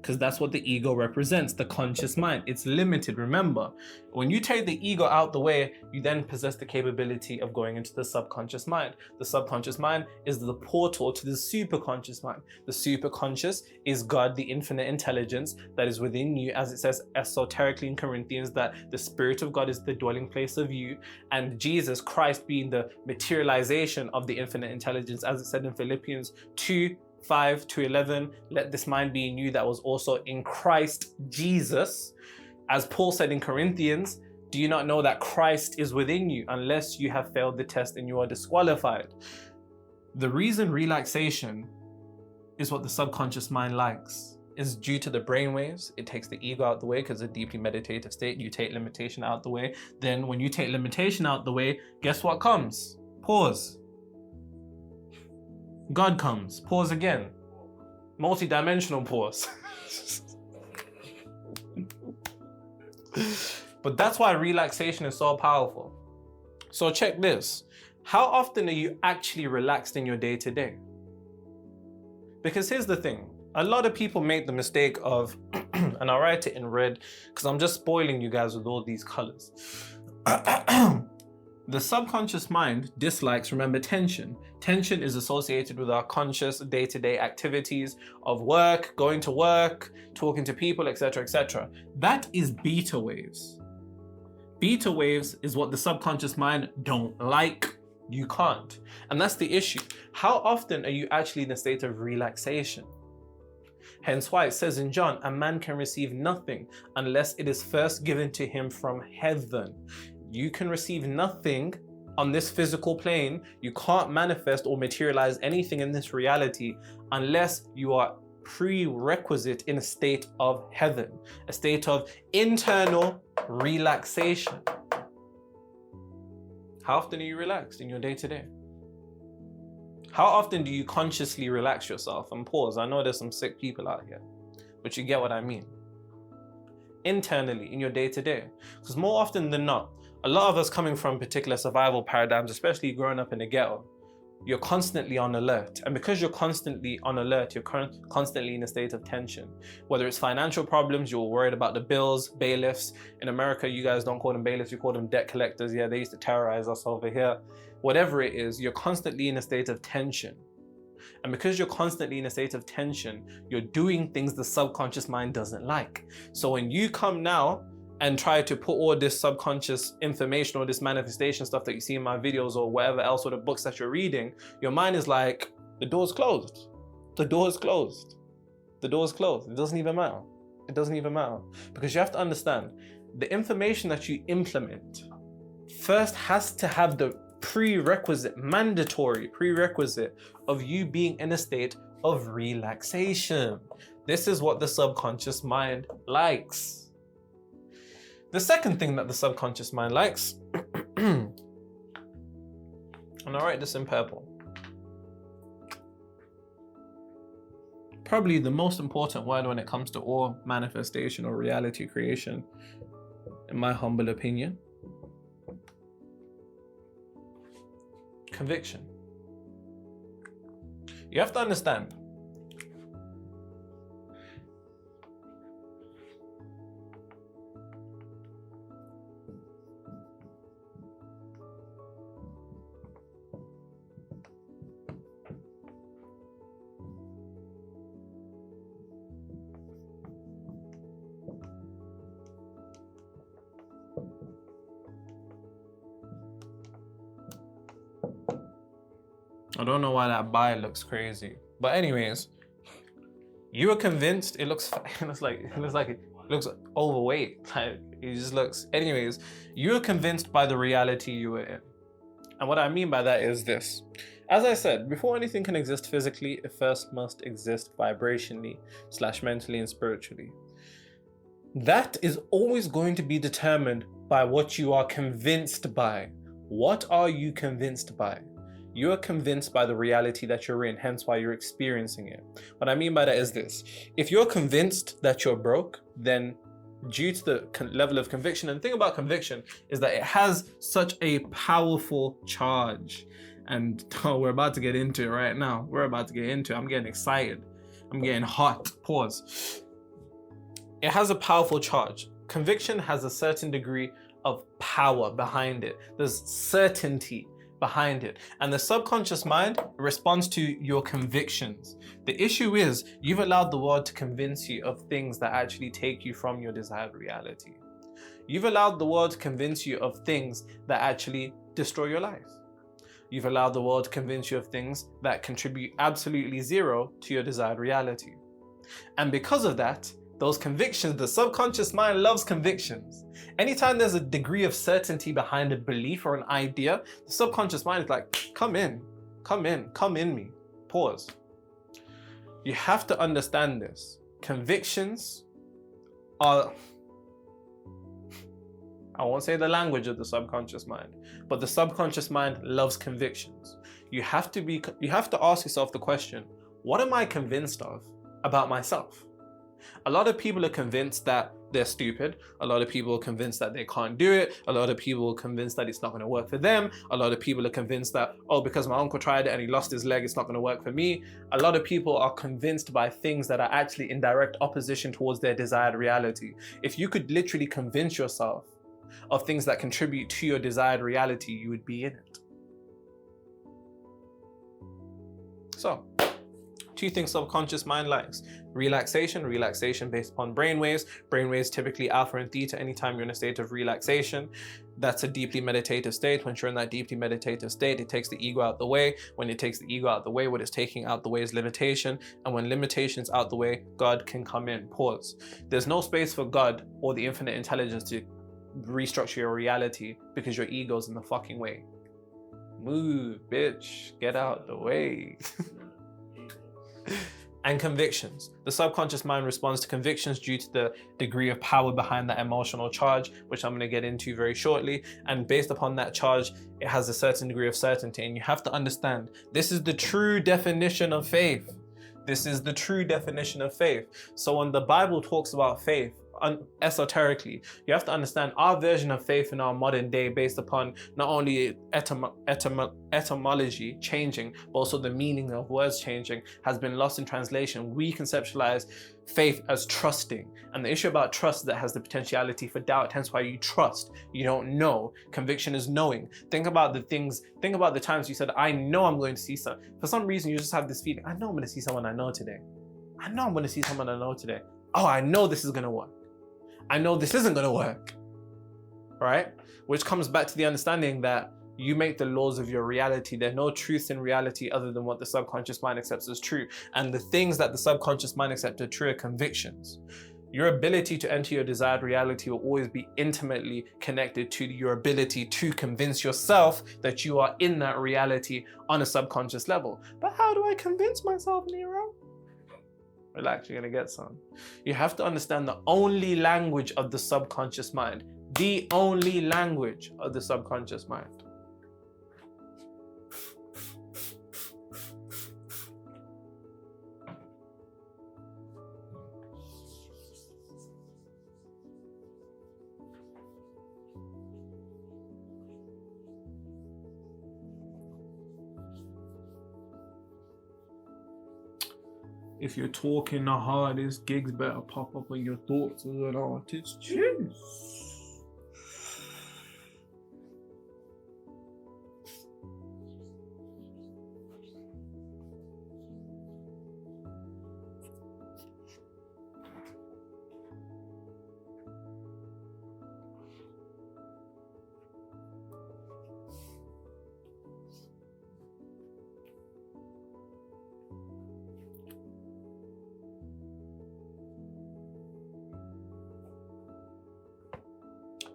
Because that's what the ego represents, the conscious mind. It's limited. Remember, when you take the ego out the way, you then possess the capability of going into the subconscious mind. The subconscious mind is the portal to the superconscious mind. The superconscious is God, the infinite intelligence that is within you, as it says esoterically in Corinthians, that the Spirit of God is the dwelling place of you, and Jesus Christ being the materialization of the infinite intelligence, as it said in Philippians 2:5-11, let this mind be in you that was also in Christ Jesus. As Paul said in Corinthians, do you not know that Christ is within you? Unless you have failed the test and you are disqualified. The reason relaxation is what the subconscious mind likes is due to the brainwaves. It takes the ego out the way because it's a deeply meditative state. You take limitation out the way. Then when you take limitation out the way, guess what comes? Pause. God comes. Pause again. Multi-dimensional pause. But that's why relaxation is so powerful. So check this. How often are you actually relaxed in your day-to-day? Because here's the thing. A lot of people make the mistake of, and I'll write it in red because I'm just spoiling you guys with all these colors. The subconscious mind dislikes, remember, tension. Tension is associated with our conscious day-to-day activities of work, going to work, talking to people, etc., etc. That is beta waves. Beta waves is what the subconscious mind don't like. You can't. And that's the issue. How often are you actually in a state of relaxation? Hence why it says in John, a man can receive nothing unless it is first given to him from heaven. You can receive nothing on this physical plane. You can't manifest or materialize anything in this reality unless you are prerequisite in a state of heaven, a state of internal relaxation. How often are you relaxed in your day-to-day? How often do you consciously relax yourself? And pause, I know there's some sick people out here, but you get what I mean. Internally, in your day-to-day. Because more often than not, a lot of us coming from particular survival paradigms, especially growing up in the ghetto, you're constantly on alert. And because you're constantly on alert, you're constantly in a state of tension. Whether it's financial problems, you're worried about the bills, bailiffs. In America, you guys don't call them bailiffs, you call them debt collectors. Yeah, they used to terrorize us over here. Whatever it is, you're constantly in a state of tension. And because you're constantly in a state of tension, you're doing things the subconscious mind doesn't like. So when you come now and try to put all this subconscious information or this manifestation stuff that you see in my videos or whatever else, or the books that you're reading, your mind is like, the door's closed. The door's closed. The door's closed. It doesn't even matter. It doesn't even matter. Because you have to understand, the information that you implement first has to have the prerequisite, mandatory prerequisite of you being in a state of relaxation. This is what the subconscious mind likes. The second thing that the subconscious mind likes, and I'll write this in purple, probably the most important word when it comes to all manifestation or reality creation, in my humble opinion: conviction. You have to understand, I don't know why that buy looks crazy, but anyways, you were convinced. It looks overweight. Like, it just looks. Anyways, you were convinced by the reality you were in, and what I mean by that is this: as I said, before anything can exist physically, it first must exist vibrationally / mentally and spiritually. That is always going to be determined by what you are convinced by. What are you convinced by? You are convinced by the reality that you're in, hence why you're experiencing it. What I mean by that is this: if you're convinced that you're broke, then due to the level of conviction, and the thing about conviction is that it has such a powerful charge. And we're about to get into it right now. We're about to get into it. I'm getting excited. I'm getting hot. Pause. It has a powerful charge. Conviction has a certain degree of power behind it. There's certainty behind it, and the subconscious mind responds to your convictions. The issue is you've allowed the world to convince you of things that actually take you from your desired reality. You've allowed the world to convince you of things that actually destroy your life. You've allowed the world to convince you of things that contribute absolutely zero to your desired reality. And because of that, those convictions, the subconscious mind loves convictions. Anytime there's a degree of certainty behind a belief or an idea, the subconscious mind is like, come in me. Pause. You have to understand this. Convictions are, I won't say the language of the subconscious mind, but the subconscious mind loves convictions. You have to ask yourself the question, what am I convinced of about myself? A lot of people are convinced that they're stupid. A lot of people are convinced that they can't do it. A lot of people are convinced that it's not going to work for them. A lot of people are convinced that, oh, because my uncle tried it and he lost his leg, it's not going to work for me. A lot of people are convinced by things that are actually in direct opposition towards their desired reality. If you could literally convince yourself of things that contribute to your desired reality, you would be in it. So, two things subconscious mind likes: relaxation based upon brainwaves typically alpha and theta. Anytime you're in a state of relaxation, that's a deeply meditative state. When you're in that deeply meditative state, it takes the ego out the way. When it takes the ego out the way, what it's taking out the way is limitation. And when limitation's out the way, God can come in. Pause. There's no space for God or the infinite intelligence to restructure your reality because your ego's in the fucking way. Move, bitch. Get out the way. And convictions. The subconscious mind responds to convictions due to the degree of power behind that emotional charge, which I'm going to get into very shortly. And based upon that charge, it has a certain degree of certainty. And you have to understand, this is the true definition of faith. This is the true definition of faith. So when the Bible talks about faith, esoterically, you have to understand our version of faith in our modern day, based upon not only etymology changing, but also the meaning of words changing, has been lost in translation. We conceptualize faith as trusting, and the issue about trust is that it has the potentiality for doubt, hence why you trust. You don't know. Conviction is knowing. Think about the times you said, I know I'm going to see some. For some reason, you just have this feeling, I know I'm going to see someone I know today. I know I'm going to see someone I know today. Oh, I know this is going to work. I know this isn't gonna work, right? Which comes back to the understanding that you make the laws of your reality. There are no truths in reality other than what the subconscious mind accepts as true. And the things that the subconscious mind accepts as true are convictions. Your ability to enter your desired reality will always be intimately connected to your ability to convince yourself that you are in that reality on a subconscious level. But how do I convince myself, Nero? Relax, you're gonna get some. You have to understand the only language of the subconscious mind. The only language of the subconscious mind. If you're talking the hardest, gigs better pop up on your thoughts as an artist. Jeez.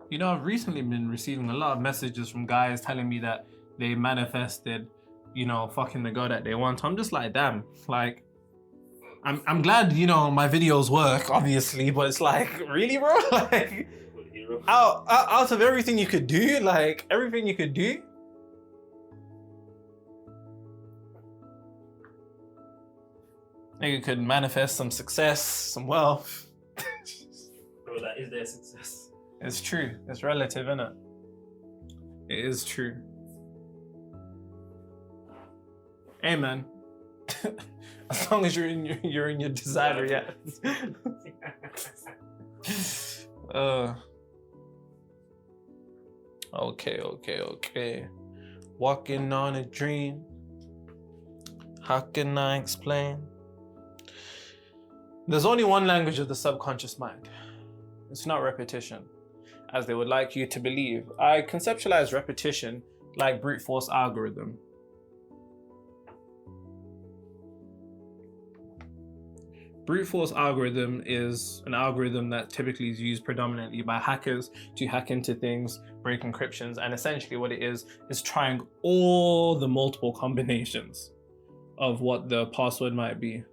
You know, I've recently been receiving a lot of messages from guys telling me that they manifested, you know, fucking the girl that they want. I'm just like, damn, like, I'm glad, you know, my videos work, obviously, but it's like, really, bro? Like, out of everything you could do, like, everything you could do? You could manifest some success, some wealth. Bro, that is their success. It's true. It's relative, isn't it? It is true. Hey, man. As long as you're in your desired reality. Okay. Walking on a dream. How can I explain? There's only one language of the subconscious mind. It's not repetition, as they would like you to believe. I conceptualize repetition like brute force algorithm. Brute force algorithm is an algorithm that typically is used predominantly by hackers to hack into things, break encryptions, and essentially what it is trying all the multiple combinations of what the password might be.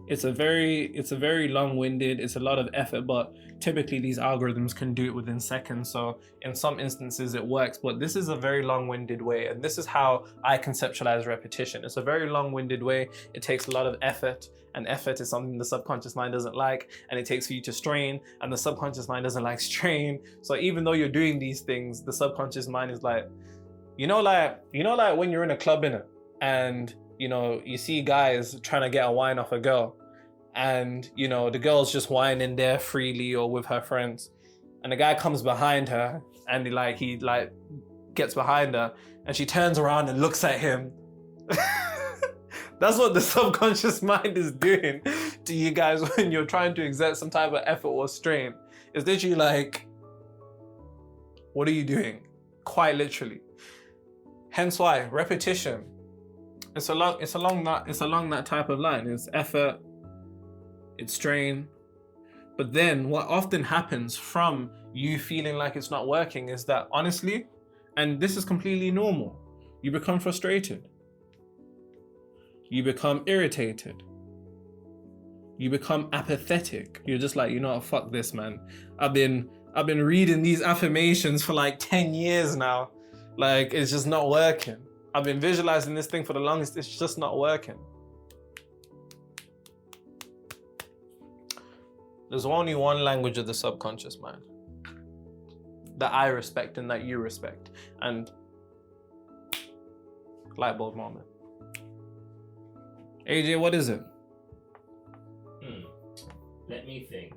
It's a very long-winded, it's a lot of effort, but typically these algorithms can do it within seconds. So in some instances it works, but this is a very long-winded way. And this is how I conceptualize repetition. It's a very long-winded way. It takes a lot of effort, and effort is something the subconscious mind doesn't like, and it takes for you to strain, and the subconscious mind doesn't like strain. So even though you're doing these things, the subconscious mind is like, like when you're in a club, innit? And you know, you see guys trying to get a wine off a girl, and you know, the girl's just whining there freely or with her friends, and the guy comes behind her and he gets behind her and she turns around and looks at him. That's what the subconscious mind is doing to you guys when you're trying to exert some type of effort or strain. It's literally like, what are you doing? Quite literally. Hence why repetition. It's along that type of line. It's effort, it's strain. But then what often happens from you feeling like it's not working is that, honestly, and this is completely normal, you become frustrated. You become irritated. You become apathetic. You're just like, you know what, fuck this, man. I've been reading these affirmations for like 10 years now. Like, it's just not working. I've been visualizing this thing for the longest, it's just not working. There's only one language of the subconscious mind that I respect and that you respect. And light bulb moment. AJ, what is it? Let me think.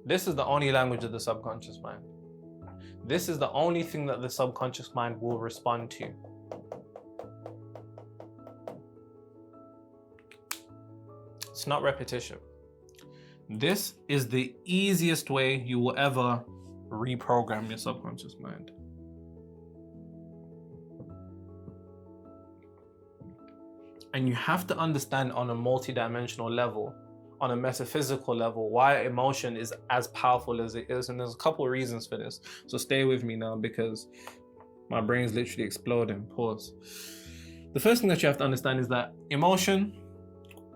This is the only language of the subconscious mind. This is the only thing that the subconscious mind will respond to. It's not repetition. This is the easiest way you will ever reprogram your subconscious mind. And you have to understand on a multidimensional level, on a metaphysical level, why emotion is as powerful as it is. And there's a couple of reasons for this. So stay with me now because my brain's literally exploding. Pause. The first thing that you have to understand is that emotion,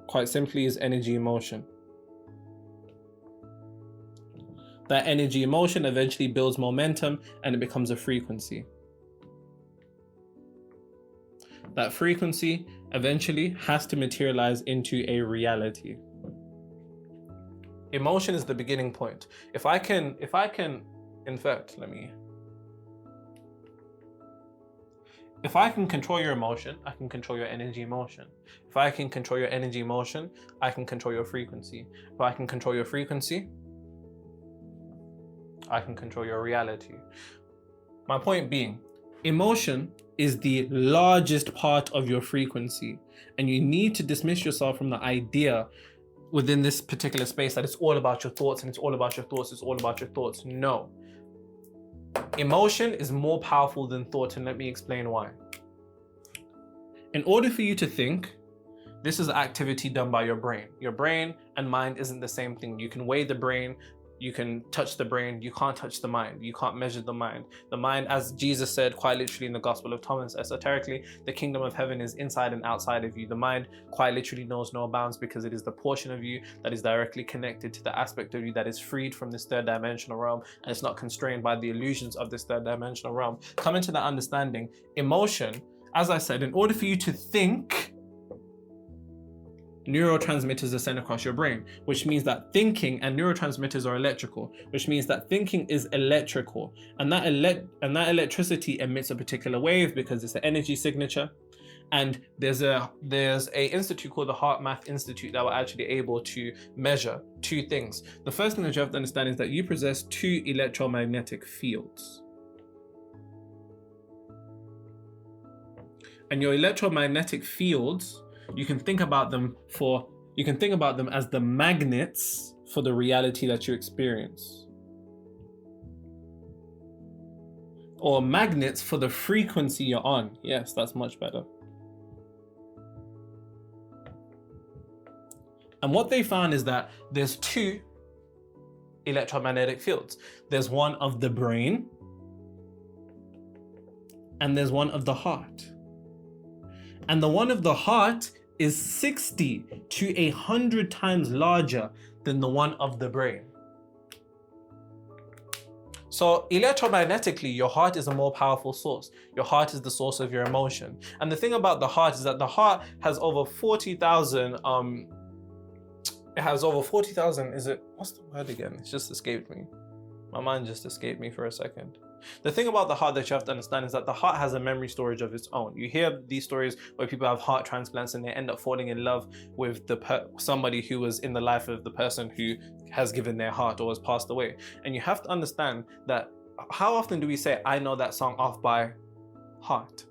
quite simply, is energy emotion. That energy emotion eventually builds momentum and it becomes a frequency. That frequency eventually has to materialize into a reality. Emotion is the beginning point. If I can, in fact, if I can control your emotion, I can control your energy emotion. If I can control your energy emotion, I can control your frequency. If I can control your frequency, I can control your reality. My point being, emotion is the largest part of your frequency, and you need to dismiss yourself from the idea within this particular space that it's all about your thoughts and it's all about your thoughts, it's all about your thoughts. No. Emotion is more powerful than thought, and let me explain why. In order for you to think, this is an activity done by your brain. Your brain and mind isn't the same thing. You can weigh the brain, you can touch the brain, you can't touch the mind, you can't measure the mind. The mind, as Jesus said quite literally in the Gospel of Thomas, esoterically, the kingdom of heaven is inside and outside of you. The mind quite literally knows no bounds because it is the portion of you that is directly connected to the aspect of you that is freed from this third dimensional realm, and it's not constrained by the illusions of this third dimensional realm. Come into that understanding. Emotion, as I said, in order for you to think, neurotransmitters are sent across your brain, which means that thinking and neurotransmitters are electrical, which means that thinking is electrical, and that electricity emits a particular wave because it's an energy signature. And there's a institute called the Heart Math Institute that were actually able to measure two things. The first thing that you have to understand is that you possess two electromagnetic fields. And your electromagnetic fields, you can think about them as the magnets for the reality that you experience, or magnets for the frequency you're on. Yes, that's much better. And what they found is that there's two electromagnetic fields. There's one of the brain and there's one of the heart. And the one of the heart is 60 to 100 times larger than the one of the brain. So electromagnetically, your heart is a more powerful source. Your heart is the source of your emotion. And the thing about the heart is that the heart has over 40,000, what's the word again? It's just escaped me. My mind just escaped me for a second. The thing about the heart that you have to understand is that the heart has a memory storage of its own. You hear these stories where people have heart transplants and they end up falling in love with somebody who was in the life of the person who has given their heart or has passed away. And you have to understand that how often do we say, I know that song off by heart?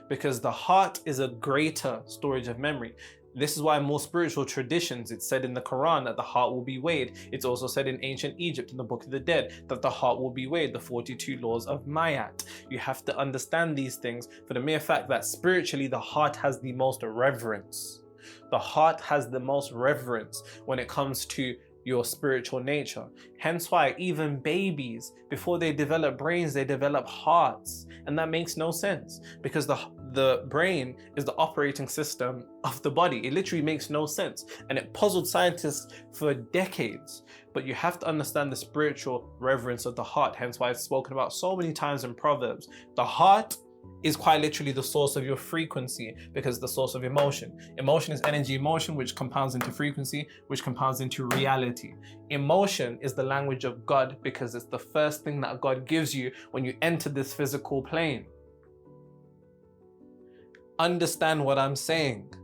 Because the heart is a greater storage of memory. This is why in more spiritual traditions, it's said in the Quran that the heart will be weighed. It's also said in ancient Egypt, in the Book of the Dead, that the heart will be weighed, the 42 laws of Mayat. You have to understand these things for the mere fact that spiritually, the heart has the most reverence. The heart has the most reverence when it comes to your spiritual nature. Hence why even babies, before they develop brains, they develop hearts. And that makes no sense because the brain is the operating system of the body. It literally makes no sense. And it puzzled scientists for decades. But you have to understand the spiritual reverence of the heart. Hence why it's spoken about so many times in Proverbs. The heart is quite literally the source of your frequency because the source of emotion. Emotion is energy emotion, which compounds into frequency, which compounds into reality. Emotion is the language of God because it's the first thing that God gives you when you enter this physical plane. Understand what I'm saying.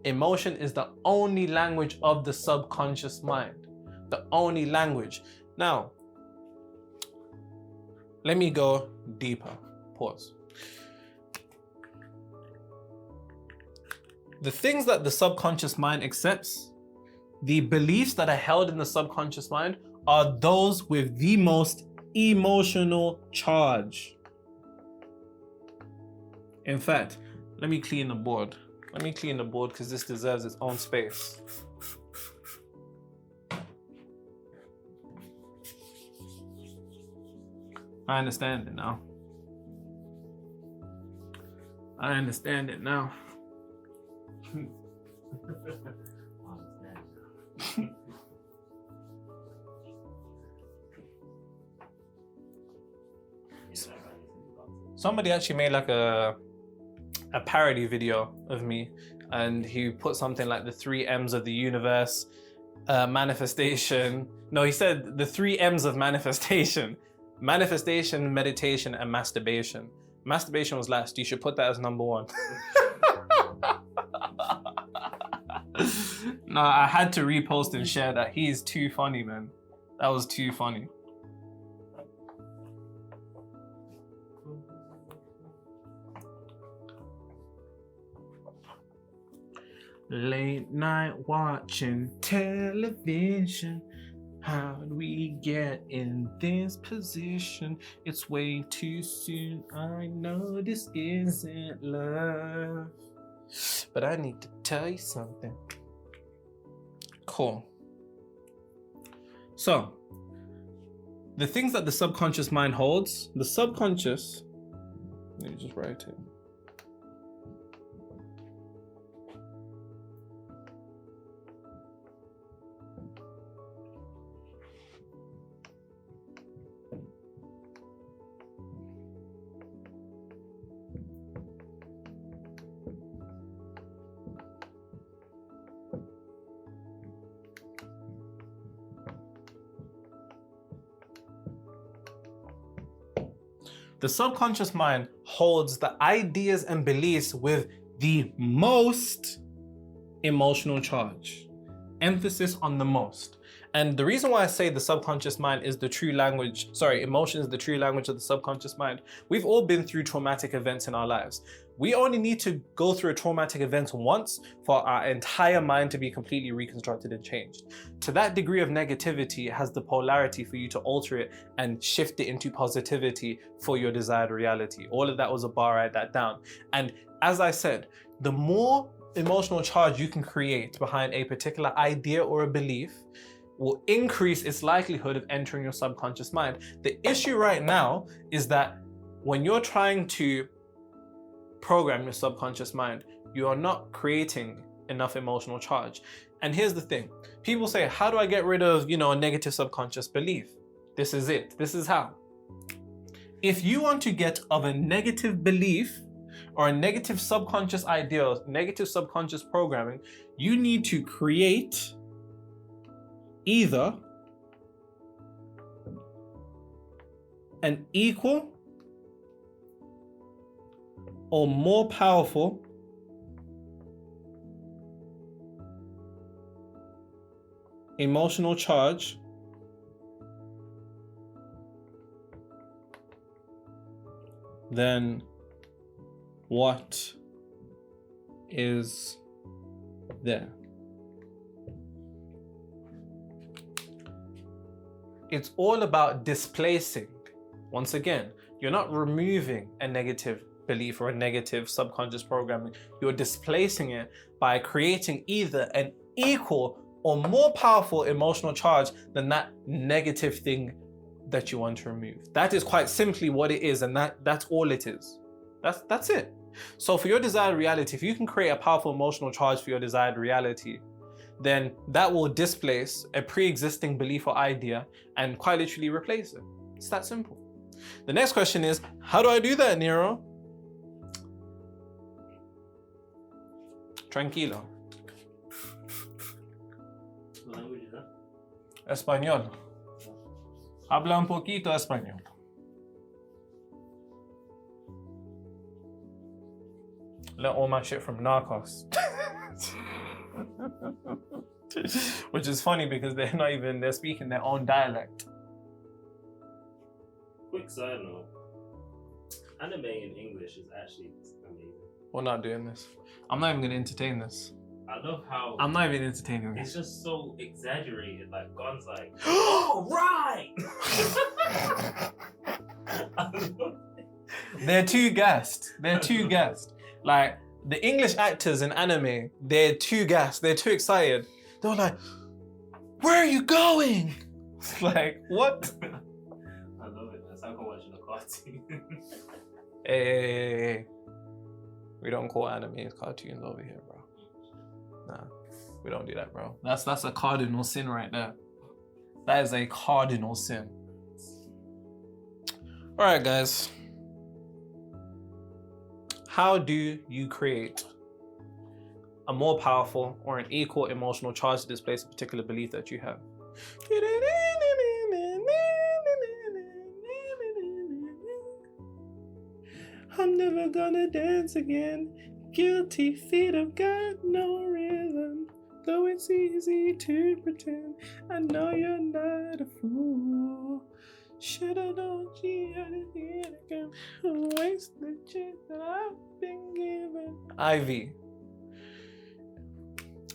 Emotion is the only language of the subconscious mind. The only language. Now, let me go deeper. Pause. The things that the subconscious mind accepts the beliefs that are held in the subconscious mind are those with the most emotional charge. In fact, let me clean the board. Let me clean the board because this deserves its own space. I understand it now. I understand it now. Somebody actually made like a parody video of me, and he put something like the 3 M's of the universe, manifestation. No, he said the 3 M's of manifestation: manifestation, meditation, and masturbation. Masturbation was last. You should put that as number 1. No, I had to repost and share that. He's too funny, man. That was too funny. Late night watching television. How'd we get in this position? It's way too soon. I know this isn't love, but I need to tell you something. Cool. So, the things that the subconscious mind holds, the subconscious, let me just write it. The subconscious mind holds the ideas and beliefs with the most emotional charge. Emphasis on the most. And the reason why I say the subconscious mind is the true language, emotion is the true language of the subconscious mind. We've all been through traumatic events in our lives. We only need to go through a traumatic event once for our entire mind to be completely reconstructed and changed. To that degree of negativity, it has the polarity for you to alter it and shift it into positivity for your desired reality. All of that was a bar, write that down. And as I said, the more emotional charge you can create behind a particular idea or a belief will increase its likelihood of entering your subconscious mind. The issue right now is that when you're trying to program your subconscious mind, you are not creating enough emotional charge. And here's the thing. People say, how do I get rid of, a negative subconscious belief? This is it. This is how. If you want to get of a negative belief or a negative subconscious idea, negative subconscious programming, you need to create either an equal or more powerful emotional charge than what is there. It's all about displacing. Once again, you're not removing a negative belief or a negative subconscious programming. You're displacing it by creating either an equal or more powerful emotional charge than that negative thing that you want to remove. That is quite simply what it is, and that's all it is. That's it. So for your desired reality, if you can create a powerful emotional charge for your desired reality, then that will displace a pre-existing belief or idea and quite literally replace it. It's that simple. The next question is, how do I do that, Nero? Tranquilo. What language is that? Español. Habla un poquito español. Learn all my shit from Narcos. Which is funny because they're speaking their own dialect. Quick side note, anime in English is actually amazing. We're not doing this. I'm not even going to entertain this. I love how I'm not even entertaining it's this. just so exaggerated. Like Gon's like, oh right. I love it. They're too gassed. They're too gassed. Like the English actors in anime, they're too gassed. They're too excited. They're like, where are you going? Like, what? I love it. It's like I'm watching a cartoon. Hey, we don't call anime cartoons over here, bro. Nah, we don't do that, bro. That's a cardinal sin right there. That is a cardinal sin. All right, guys. How do you create a more powerful or an equal emotional charge to displace a particular belief that you have? I'm never gonna dance again. Guilty feet have got no rhythm. Though it's easy to pretend, I know you're not a fool. Should've known she had it again. Waste the chance that I've been given. Ivy.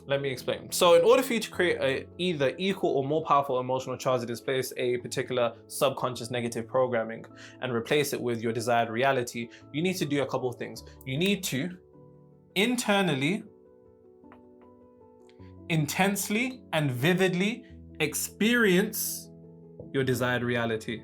Let me explain. So in order for you to create a either equal or more powerful emotional charge to displace a particular subconscious negative programming and replace it with your desired reality, you need to do a couple of things. You need to internally, intensely, and vividly experience your desired reality.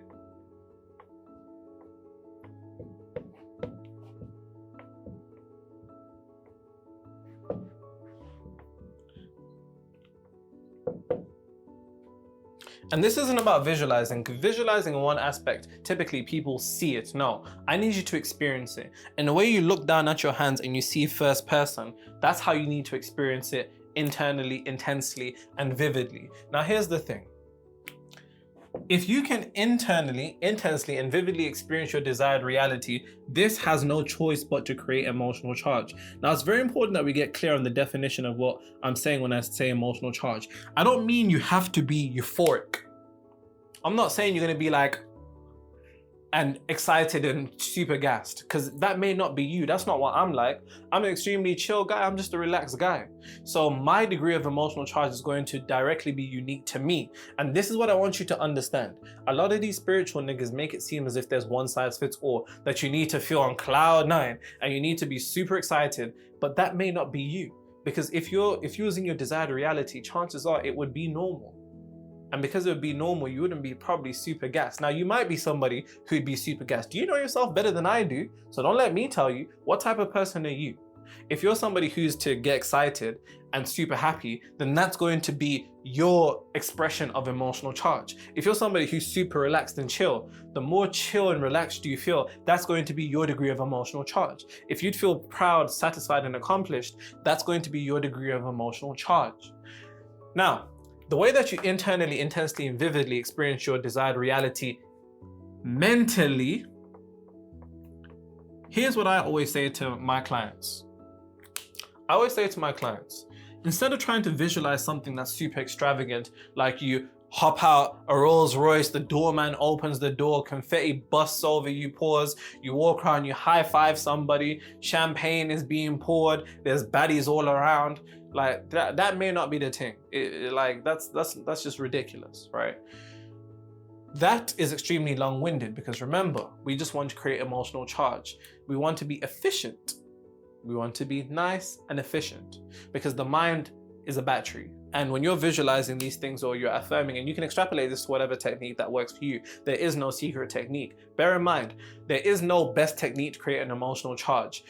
And this isn't about visualizing. Visualizing in one aspect, typically people see it. No, I need you to experience it. And the way you look down at your hands and you see first person, that's how you need to experience it internally, intensely, and vividly. Now here's the thing. If you can internally, intensely, and vividly experience your desired reality, this has no choice but to create emotional charge. Now, it's very important that we get clear on the definition of what I'm saying when I say emotional charge. I don't mean you have to be euphoric. I'm not saying you're going to be like, and excited and super gassed, because that may not be you. That's not what I'm like. I'm an extremely chill guy. I'm just a relaxed guy. So my degree of emotional charge is going to directly be unique to me. And this is what I want you to understand. A lot of these spiritual niggas make it seem as if there's one size fits all, that you need to feel on cloud nine and you need to be super excited, but that may not be you. Because if you was in your desired reality, chances are it would be normal. And because it would be normal, you wouldn't be probably super gassed. Now, you might be somebody who'd be super gassed. Do you know yourself better than I do? So don't let me tell you, what type of person are you? If you're somebody who's to get excited and super happy, then that's going to be your expression of emotional charge. If you're somebody who's super relaxed and chill, the more chill and relaxed you feel, that's going to be your degree of emotional charge. If you'd feel proud, satisfied, and accomplished, that's going to be your degree of emotional charge. Now, the way that you internally, intensely, and vividly experience your desired reality mentally, here's what I always say to my clients. I always say to my clients, instead of trying to visualize something that's super extravagant, like you hop out a Rolls Royce, the doorman opens the door, confetti busts over you, pours, you walk around, you high five somebody, champagne is being poured, there's baddies all around. Like that may not be the thing. That's just ridiculous, right? That is extremely long-winded because remember, we just want to create emotional charge. We want to be efficient. We want to be nice and efficient because the mind is a battery. And when you're visualizing these things or you're affirming, and you can extrapolate this to whatever technique that works for you, there is no secret technique. Bear in mind, there is no best technique to create an emotional charge.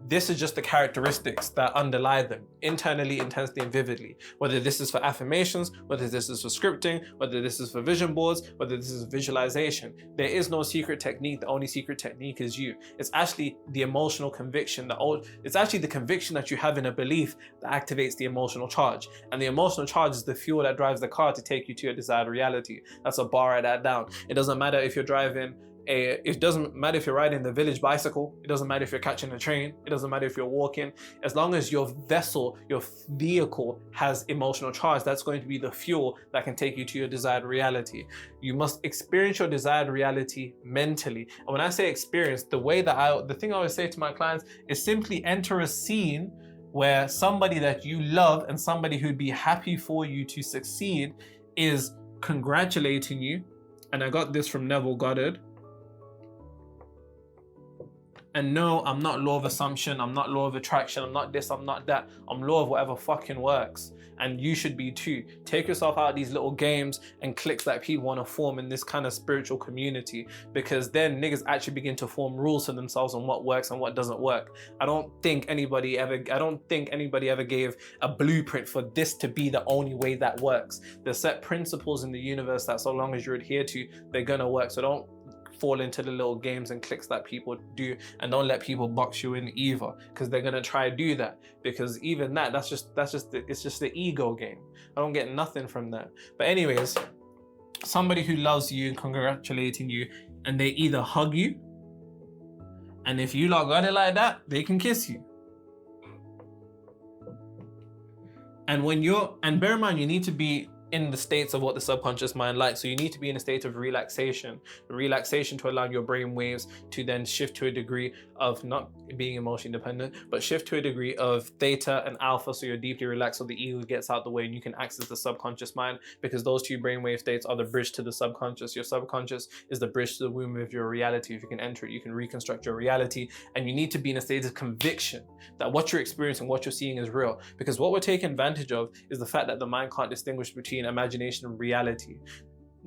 This is just the characteristics that underlie them, internally, intensely, and vividly. Whether this is for affirmations, whether this is for scripting, whether this is for vision boards, whether this is visualization. There is no secret technique. The only secret technique is you. It's actually the emotional conviction. It's actually the conviction that you have in a belief that activates the emotional charge. And the emotional charge is the fuel that drives the car to take you to your desired reality. That's a bar, write that down. It doesn't matter if you're driving it doesn't matter if you're riding the village bicycle, it doesn't matter if you're catching a train, it doesn't matter if you're walking, as long as your vessel, your vehicle has emotional charge, that's going to be the fuel that can take you to your desired reality. You must experience your desired reality mentally. And when I say experience, the thing I always say to my clients is simply enter a scene where somebody that you love and somebody who'd be happy for you to succeed is congratulating you. And I got this from Neville Goddard. And no, I'm not law of assumption, I'm not law of attraction, I'm not this, I'm not that. I'm law of whatever fucking works. And you should be too. Take yourself out of these little games and cliques that people want to form in this kind of spiritual community, because then niggas actually begin to form rules for themselves on what works and what doesn't work. I don't think anybody ever gave a blueprint for this to be the only way that works. There's set principles in the universe that so long as you adhere to, they're gonna work. So don't fall into the little games and cliques that people do, and don't let people box you in either, because they're gonna try to do that, because even it's just the ego game. I don't get nothing from that. But anyways, somebody who loves you and congratulating you, and they either hug you, and if you lot got it like that, they can kiss you. And bear in mind, you need to be in the states of what the subconscious mind likes. So you need to be in a state of relaxation to allow your brain waves to then shift to a degree of not being emotionally dependent, but shift to a degree of theta and alpha, so you're deeply relaxed, so the ego gets out the way and you can access the subconscious mind, because those two brainwave states are the bridge to the subconscious. Your subconscious is the bridge to the womb of your reality. If you can enter it, you can reconstruct your reality, and you need to be in a state of conviction that what you're experiencing, what you're seeing is real, because what we're taking advantage of is the fact that the mind can't distinguish between imagination and reality.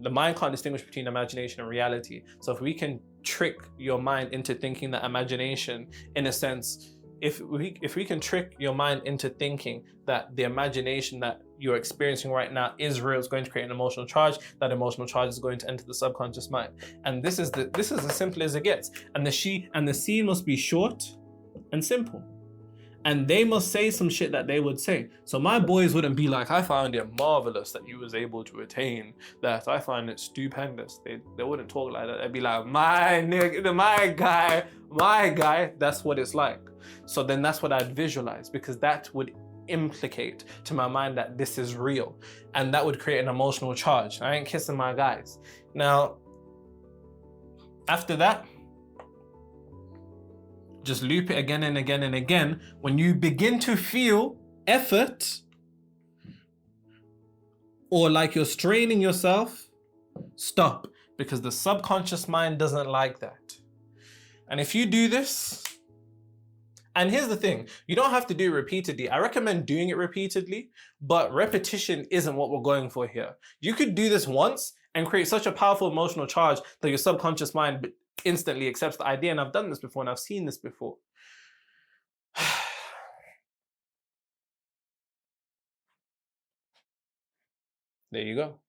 The mind can't distinguish between imagination and reality. So if we can trick your mind into thinking that imagination, in a sense, if we can trick your mind into thinking that the imagination that you're experiencing right now is real, is going to create an emotional charge, that emotional charge is going to enter the subconscious mind. And this is as simple as it gets. And the scene must be short and simple. And they must say some shit that they would say. So my boys wouldn't be like, I found it marvelous that you was able to attain that. I find it stupendous. They wouldn't talk like that. They'd be like, my nigga, my guy. That's what it's like. So then that's what I'd visualize, because that would implicate to my mind that this is real. And that would create an emotional charge. I ain't kissing my guys. Now, after that, just loop it again and again and again. When you begin to feel effort, or like you're straining yourself, stop, because the subconscious mind doesn't like that. And if you do this, and here's the thing, you don't have to do it repeatedly. I recommend doing it repeatedly, but repetition isn't what we're going for here. You could do this once and create such a powerful emotional charge that your subconscious mind instantly accepts the idea. And I've done this before and I've seen this before. There you go.